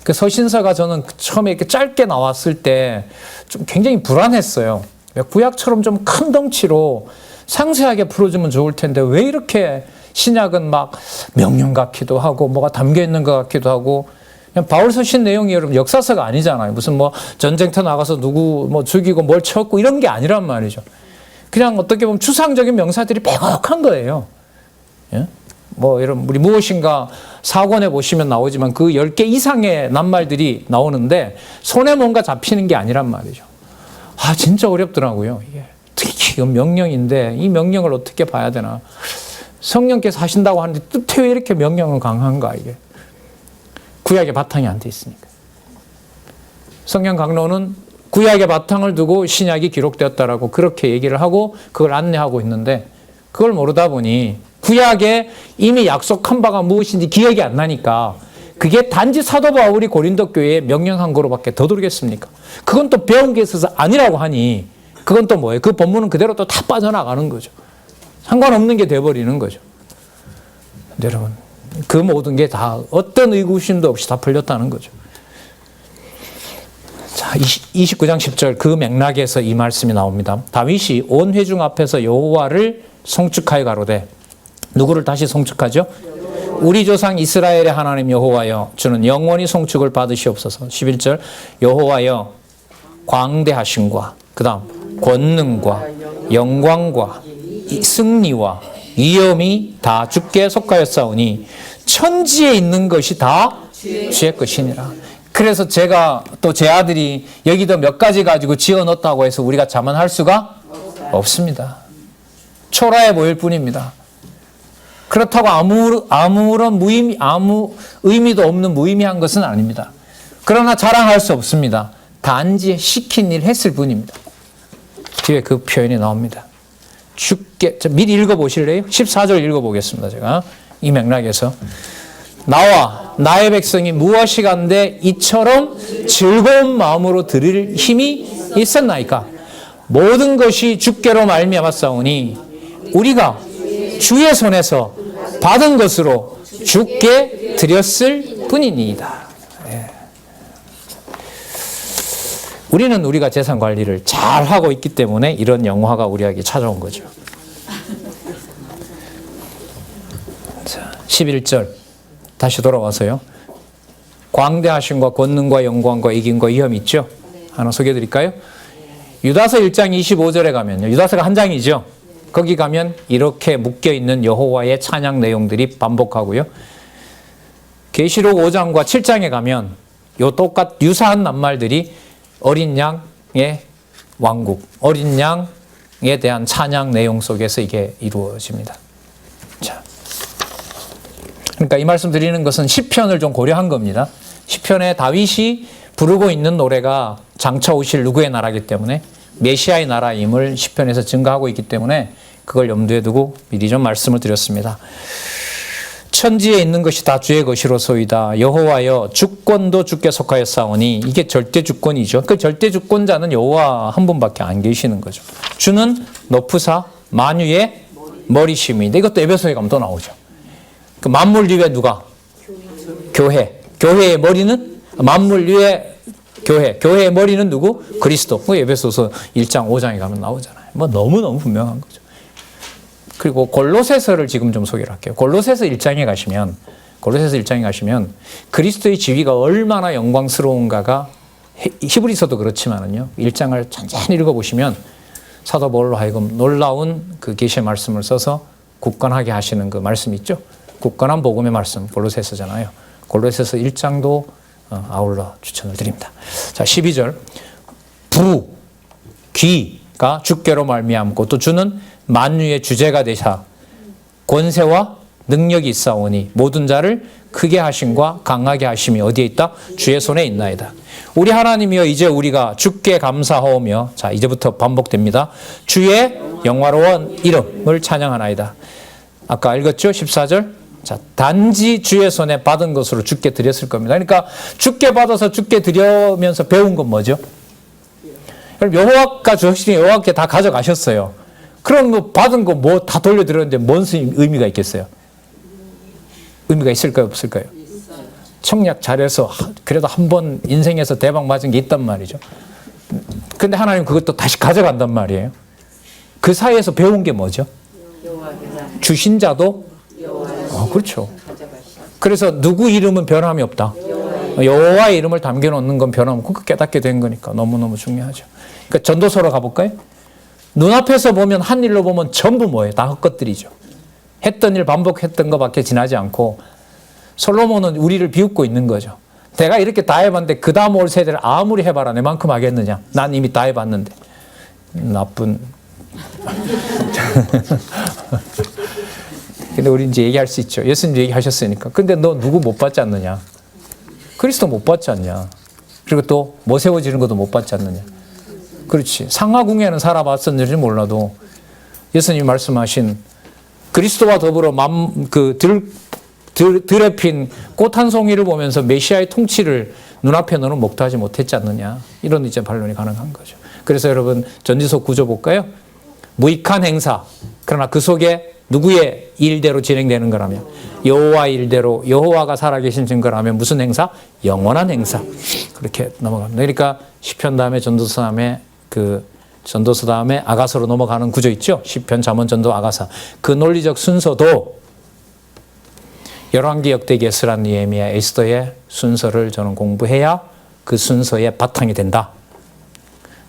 그 서신서가 저는 처음에 이렇게 짧게 나왔을 때 좀 굉장히 불안했어요. 구약처럼 좀 큰 덩치로 상세하게 풀어주면 좋을 텐데 왜 이렇게 신약은 막 명령 같기도 하고 뭐가 담겨 있는 것 같기도 하고 그냥 바울 서신 내용이 여러분 역사서가 아니잖아요. 무슨 뭐 전쟁터 나가서 누구 뭐 죽이고 뭘 쳤고 이런 게 아니란 말이죠. 그냥 어떻게 보면 추상적인 명사들이 빼곡한 거예요. 예? 뭐 여러분 우리 무엇인가 사권에 보시면 나오지만 그 10개 이상의 낱말들이 나오는데 손에 뭔가 잡히는 게 아니란 말이죠. 아 진짜 어렵더라고요. 이게 특히 이건 명령인데 이 명령을 어떻게 봐야 되나. 성령께서 하신다고 하는데 뜻에 왜 이렇게 명령은 강한가 이게. 구약의 바탕이 안 돼 있으니까. 성경 강론은 구약의 바탕을 두고 신약이 기록되었다라고 그렇게 얘기를 하고 그걸 안내하고 있는데 그걸 모르다 보니 구약에 이미 약속한 바가 무엇인지 기억이 안 나니까 그게 단지 사도 바울이 고린도 교회에 명령한 거로밖에 더 들겠습니까? 그건 또 배운 게 있어서 아니라고 하니 그건 또 뭐예요? 그 본문은 그대로 또 다 빠져나가는 거죠. 상관없는 게 돼버리는 거죠. 여러분, 그 모든 게 다 어떤 의구심도 없이 다 풀렸다는 거죠. 자, 29장 10절 그 맥락에서 이 말씀이 나옵니다. 다윗이 온 회중 앞에서 여호와를 송축하여 가로되 누구를 다시 송축하죠? 우리 조상 이스라엘의 하나님 여호와여 주는 영원히 송축을 받으시옵소서. 11절 여호와여 광대하심과 그 다음 권능과 영광과 승리와 위엄이 다 주께 속하였사오니 천지에 있는 것이 다 주의 것이니라. 그래서 제가 또 제 아들이 여기도 몇 가지 가지고 지어 넣었다고 해서 우리가 자만할 수가 없습니다. 초라해 보일 뿐입니다. 그렇다고 아무런 아무 의미도 없는 무의미한 것은 아닙니다. 그러나 자랑할 수 없습니다. 단지 시킨 일 했을 뿐입니다. 뒤에 그 표현이 나옵니다. 주께, 미리 읽어보실래요? 14절 읽어보겠습니다. 제가 이 맥락에서 나와 나의 백성이 무엇이 간데 이처럼 즐거운 마음으로 들을 힘이 있었나이까? 모든 것이 주께로 말미암았사오니 우리가 주의 손에서 받은 것으로 주께 드렸을 뿐이니이다. 예. 우리는 우리가 재산 관리를 잘 하고 있기 때문에 이런 영화가 우리에게 찾아온 거죠. 자, 11절 다시 돌아와서요. 광대하심과 권능과 영광과 이김과 위엄이 있죠. 하나 소개해 드릴까요? 유다서 1장 25절에 가면요. 유다서가 한 장이죠. 거기 가면 이렇게 묶여있는 여호와의 찬양 내용들이 반복하고요. 계시록 5장과 7장에 가면 유사한 낱말들이 어린 양의 왕국, 어린 양에 대한 찬양 내용 속에서 이게 이루어집니다. 자, 그러니까 이 말씀 드리는 것은 시편을 좀 고려한 겁니다. 시편에 다윗이 부르고 있는 노래가 장차 오실 누구의 나라이기 때문에 메시아의 나라임을 시편에서 증거하고 있기 때문에 그걸 염두에 두고 미리 좀 말씀을 드렸습니다. 천지에 있는 것이 다 주의 것이로소이다. 여호와여 주권도 주께 속하였사오니 이게 절대 주권이죠. 그 절대 주권자는 여호와 한 분밖에 안 계시는 거죠. 주는 높으사 만유의 머리심인데 이것도 에베소에 가면 또 나오죠. 그 만물 위에 누가? 교회. 교회의 머리는 만물 위에 교회. 교회의 머리는 누구? 그리스도. 그 에베소서 1장 5장에 가면 나오잖아요. 뭐 너무너무 분명한 거죠. 그리고 골로새서를 지금 좀 소개를 할게요. 골로새서 1장에 가시면 그리스도의 지위가 얼마나 영광스러운가가 히브리서도 그렇지만은요. 1장을 천천히 읽어보시면 사도 바울로 하여금 놀라운 그 계시의 말씀을 써서 굳건하게 하시는 그 말씀 있죠. 굳건한 복음의 말씀 골로새서잖아요. 골로새서 1장도 아울러 추천을 드립니다. 자, 12절 귀가 주께로 말미암고 또 주는 만유의 주제가 되사 권세와 능력이 있사오니 모든 자를 크게 하심과 강하게 하심이 어디에 있다? 주의 손에 있나이다. 우리 하나님이여 이제 우리가 주께 감사하오며 자 이제부터 반복됩니다. 주의 영화로운 이름을 찬양하나이다. 아까 읽었죠? 14절. 자, 단지 주의 손에 받은 것으로 주께 드렸을 겁니다. 그러니까 주께 받아서 주께 드리면서 배운 건 뭐죠? 그럼 여호와가 주시니 여호와께 다 가져가셨어요. 그럼 뭐 받은 거 뭐 다 돌려드렸는데 뭔 의미가 있겠어요? 의미가 있을까요? 없을까요? 청약 잘해서 그래도 한 번 인생에서 대박 맞은 게 있단 말이죠. 근데 하나님 그것도 다시 가져간단 말이에요. 그 사이에서 배운 게 뭐죠? 주신 자도 그렇죠. 그래서 누구 이름은 변함이 없다. 여호와의 이름을 담겨놓는 건 변함없고 깨닫게 된 거니까 너무너무 중요하죠. 그러니까 전도서로 가볼까요? 눈앞에서 보면 한 일로 보면 전부 뭐예요? 다 헛것들이죠. 했던 일 반복했던 것밖에 지나지 않고 솔로몬은 우리를 비웃고 있는 거죠. 내가 이렇게 다 해봤는데 그 다음 올 세대를 아무리 해봐라 내만큼 하겠느냐. 난 이미 다 해봤는데. 나쁜. 근데 우리 이제 얘기할 수 있죠. 예수님 얘기하셨으니까. 근데 너 누구 못 받지 않느냐. 그리스도 못 받지 않냐. 그리고 또 뭐 세워지는 것도 못 받지 않느냐. 그렇지. 상하궁에는 살아봤었는지 몰라도 예수님이 말씀하신 그리스도와 더불어 들에 핀 꽃 한 송이를 보면서 메시아의 통치를 눈앞에 너는 목도하지 못했지 않느냐. 이런 이제 반론이 가능한 거죠. 그래서 여러분 전지서 구조 볼까요? 무익한 행사. 그러나 그 속에 누구의 일대로 진행되는 거라면 여호와 일대로 여호와가 살아계신 증거라면 무슨 행사? 영원한 행사. 그렇게 넘어갑니다. 그러니까 시편 다음에 전도서 다음에 전도서 다음에 아가서로 넘어가는 구조 있죠? 시편, 잠언, 전도, 아가서. 그 논리적 순서도 열왕기, 역대기, 에스라, 느헤미야, 에스더의 순서를 저는 공부해야 그 순서의 바탕이 된다.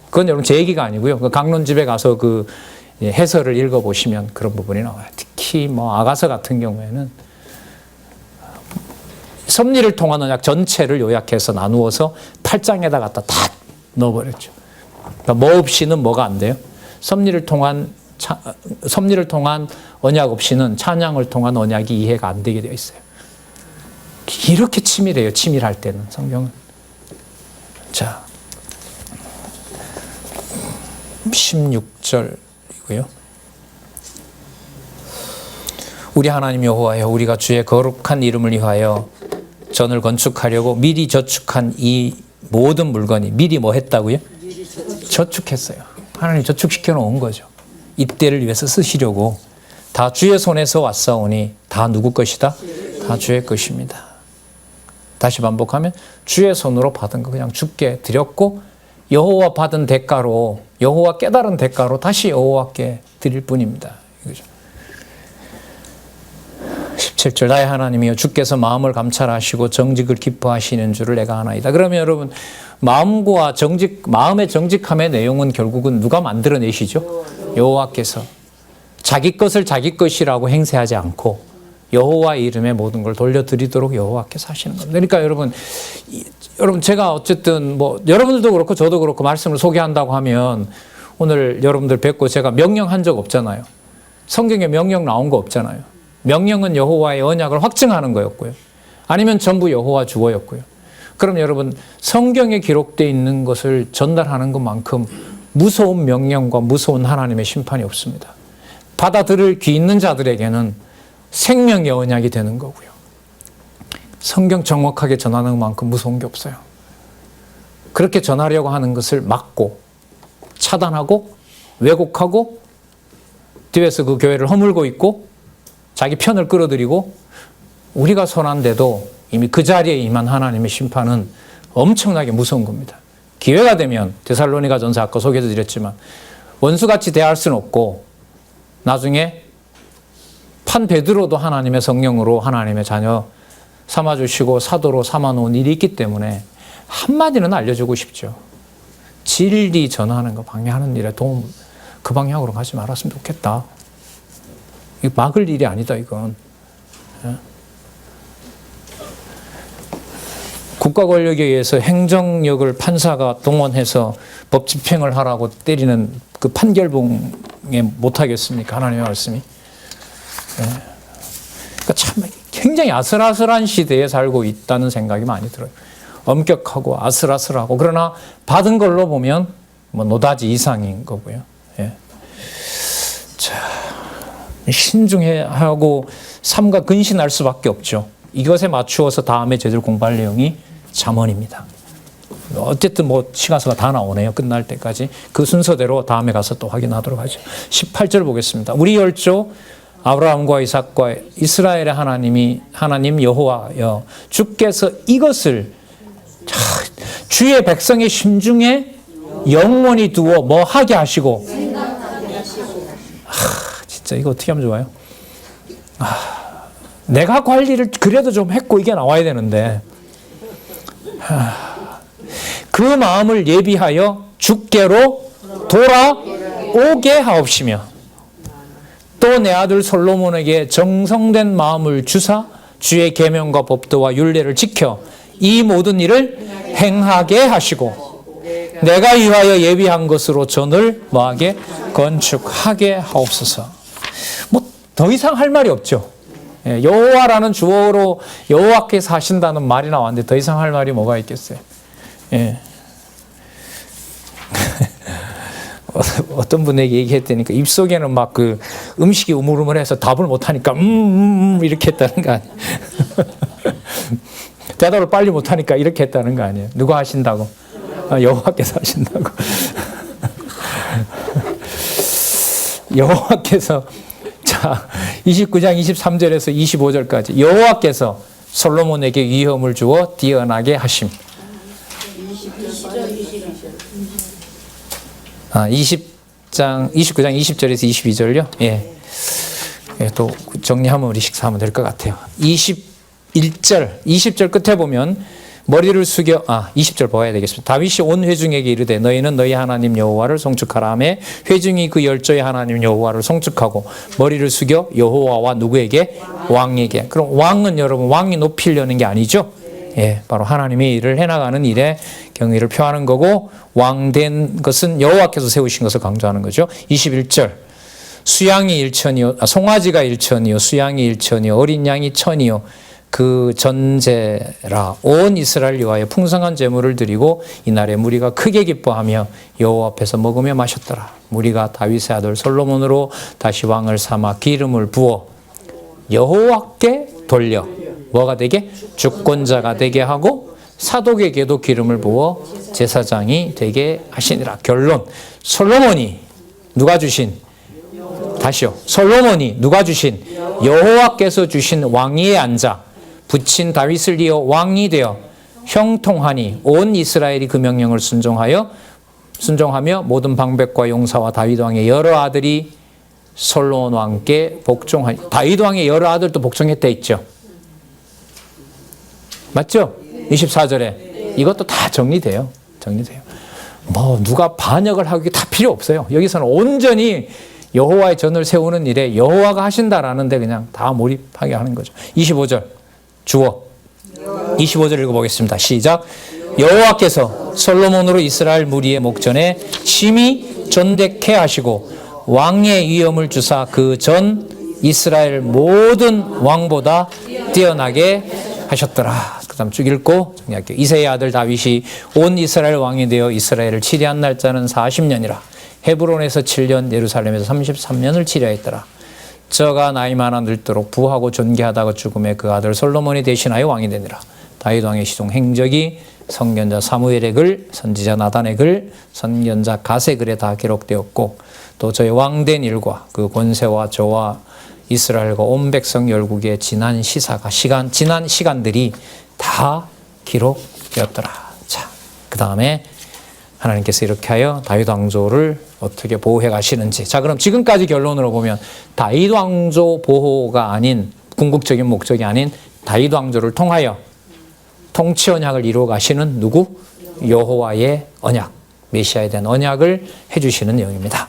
그건 여러분 제 얘기가 아니고요. 그 강론집에 가서 그 해설을 읽어보시면 그런 부분이 나와요. 특히 아가서 같은 경우에는 섭리를 통한 언약 전체를 요약해서 나누어서 8장에다 갖다 딱 넣어버렸죠. 그러니까 뭐 없이는 뭐가 안 돼요? 섭리를 통한 언약 없이는 찬양을 통한 언약이 이해가 안 되게 되어 있어요. 이렇게 치밀해요. 치밀할 때는 성경은. 자, 16절이고요. 우리 하나님 여호와여, 우리가 주의 거룩한 이름을 위하여 전을 건축하려고 미리 저축한 이 모든 물건이 미리 뭐 했다고요? 저축했어요. 하나님 저축시켜 놓은 거죠. 이때를 위해서 쓰시려고. 다 주의 손에서 왔사오니 다 누구 것이다? 다 주의 것입니다. 다시 반복하면 주의 손으로 받은 거 그냥 주께 드렸고 여호와 받은 대가로, 여호와 깨달은 대가로 다시 여호와께 드릴 뿐입니다. 이거죠. 17절 나의 하나님이여 주께서 마음을 감찰하시고 정직을 기뻐하시는 줄을 내가 아나이다. 그러면 여러분 마음의 정직함의 내용은 결국은 누가 만들어내시죠? 여호와께서. 자기 것을 자기 것이라고 행세하지 않고 여호와의 이름에 모든 걸 돌려드리도록 여호와께서 하시는 겁니다. 그러니까 여러분 제가 어쨌든 여러분들도 그렇고 저도 그렇고 말씀을 소개한다고 하면 오늘 여러분들 뵙고 제가 명령한 적 없잖아요. 성경에 명령 나온 거 없잖아요. 명령은 여호와의 언약을 확증하는 거였고요. 아니면 전부 여호와 주어였고요. 그럼 여러분 성경에 기록되어 있는 것을 전달하는 것만큼 무서운 명령과 무서운 하나님의 심판이 없습니다. 받아들일 귀 있는 자들에게는 생명의 언약이 되는 거고요. 성경 정확하게 전하는 것만큼 무서운 게 없어요. 그렇게 전하려고 하는 것을 막고 차단하고 왜곡하고 뒤에서 그 교회를 허물고 있고 자기 편을 끌어들이고 우리가 선한데도 이미 그 자리에 임한 하나님의 심판은 엄청나게 무서운 겁니다. 기회가 되면 데살로니가 전서 아까 소개해 드렸지만 원수같이 대할 수는 없고 나중에 판 베드로도 하나님의 성령으로 하나님의 자녀 삼아주시고 사도로 삼아놓은 일이 있기 때문에 한마디는 알려주고 싶죠. 진리 전하는 거 방해하는 일에 그 방향으로 가지 말았으면 좋겠다. 이거 막을 일이 아니다 이건. 국가 권력에 의해서 행정력을 판사가 동원해서 법 집행을 하라고 때리는 그 판결봉에 못하겠습니까? 하나님의 말씀이. 그러니까 참 굉장히 아슬아슬한 시대에 살고 있다는 생각이 많이 들어요. 엄격하고 아슬아슬하고 그러나 받은 걸로 보면 노다지 이상인 거고요. 자, 신중해야 하고 삼가 근신할 수밖에 없죠. 이것에 맞추어서 다음에 저희들 공부할 내용이 잠언입니다. 어쨌든 시간서가 다 나오네요. 끝날 때까지. 그 순서대로 다음에 가서 또 확인하도록 하죠. 18절 보겠습니다. 우리 열조 아브라함과 이삭과 이스라엘의 하나님 여호와여 주께서 이것을 주의 백성의 심중에 영원히 두어 하게 하시고 진짜 이거 어떻게 하면 좋아요? 내가 관리를 그래도 좀 했고 이게 나와야 되는데 그 마음을 예비하여 주께로 돌아오게 하옵시며 또 내 아들 솔로몬에게 정성된 마음을 주사 주의 계명과 법도와 율례를 지켜 이 모든 일을 행하게 하시고 내가 위하여 예비한 것으로 전을 뭐하게 건축하게 하옵소서. 더 이상 할 말이 없죠. 여호와라는 주어로 여호와께서 하신다는 말이 나왔는데 더 이상 할 말이 뭐가 있겠어요. 어떤 분에게 얘기했다니까 입속에는 막 그 음식이 우물우물해서 답을 못하니까 이렇게 했다는 거 아니에요. 대답을 빨리 못하니까 이렇게 했다는 거 아니에요. 누가 하신다고? 여호와께서 하신다고. 여호와께서 자 29장 23절에서 25절까지 여호와께서 솔로몬에게 위엄을 주어 뛰어나게 하심. 29장 20절에서 22절요? 예. 예, 또 정리하면 우리 식사하면 될 것 같아요. 20절 끝에 보면 머리를 숙여 20절 봐야 되겠습니다. 다윗이 온 회중에게 이르되 너희는 너희 하나님 여호와를 송축하라 하매 회중이 그 열조의 하나님 여호와를 송축하고 머리를 숙여 여호와와 누구에게? 왕에게. 그럼 왕은 여러분 왕이 높이려는 게 아니죠. 예, 바로 하나님의 일을 해나가는 일에 경의를 표하는 거고 왕된 것은 여호와께서 세우신 것을 강조하는 거죠. 21절 수양이 1천이요 송아지가 1천이요 수양이 1천이요 어린 양이 1,000이요 그 전제라 온 이스라엘 여호와의 풍성한 제물을 드리고 이날에 무리가 크게 기뻐하며 여호와 앞에서 먹으며 마셨더라. 무리가 다윗의 아들 솔로몬으로 다시 왕을 삼아 기름을 부어 여호와께 돌려 뭐가 되게? 주권자가 되게 하고 사독에게도 기름을 부어 제사장이 되게 하시니라. 결론 솔로몬이 누가 주신? 다시요. 솔로몬이 누가 주신? 여호와께서 주신 왕위에 앉아 붙인 다윗을 이어 왕이 되어 형통하니 온 이스라엘이 그 명령을 순종하며 모든 방백과 용사와 다윗 왕의 여러 아들이 솔로몬 왕께 복종하니 다윗 왕의 여러 아들도 복종했다 있죠. 맞죠? 24절에 이것도 다 정리돼요. 뭐 누가 반역을 하기 다 필요 없어요. 여기서는 온전히 여호와의 전을 세우는 일에 여호와가 하신다라는데 그냥 다 몰입하게 하는 거죠. 25절 주어 25절 읽어보겠습니다. 시작. 여호와께서 솔로몬으로 이스라엘 무리의 목전에 심히 존대케 하시고 왕의 위엄을 주사 그 전 이스라엘 모든 왕보다 뛰어나게 하셨더라. 그 다음 쭉 읽고 정리할게요. 이새의 아들 다윗이 온 이스라엘 왕이 되어 이스라엘을 치리한 날짜는 40년이라. 헤브론에서 7년, 예루살렘에서 33년을 치려했더라. 저가 나이 많아 늙도록 부하고 존귀하다가 죽음에 그 아들 솔로몬이 대신하여 왕이 되니라. 다윗 왕의 시종 행적이 선견자 사무엘의 글, 선지자 나단의 글, 선견자 갓의 글에 다 기록되었고 또 저의 왕된 일과 그 권세와 저와 이스라엘과 온 백성 열국의 지난 시간들이 다 기록되었더라. 자, 그 다음에 하나님께서 이렇게 하여 다윗 왕조를 어떻게 보호해 가시는지. 자, 그럼 지금까지 결론으로 보면 다윗 왕조 보호가 아닌 궁극적인 목적이 아닌 다윗 왕조를 통하여 통치 언약을 이루어 가시는 누구? 여호와의 언약, 메시아에 대한 언약을 해 주시는 내용입니다.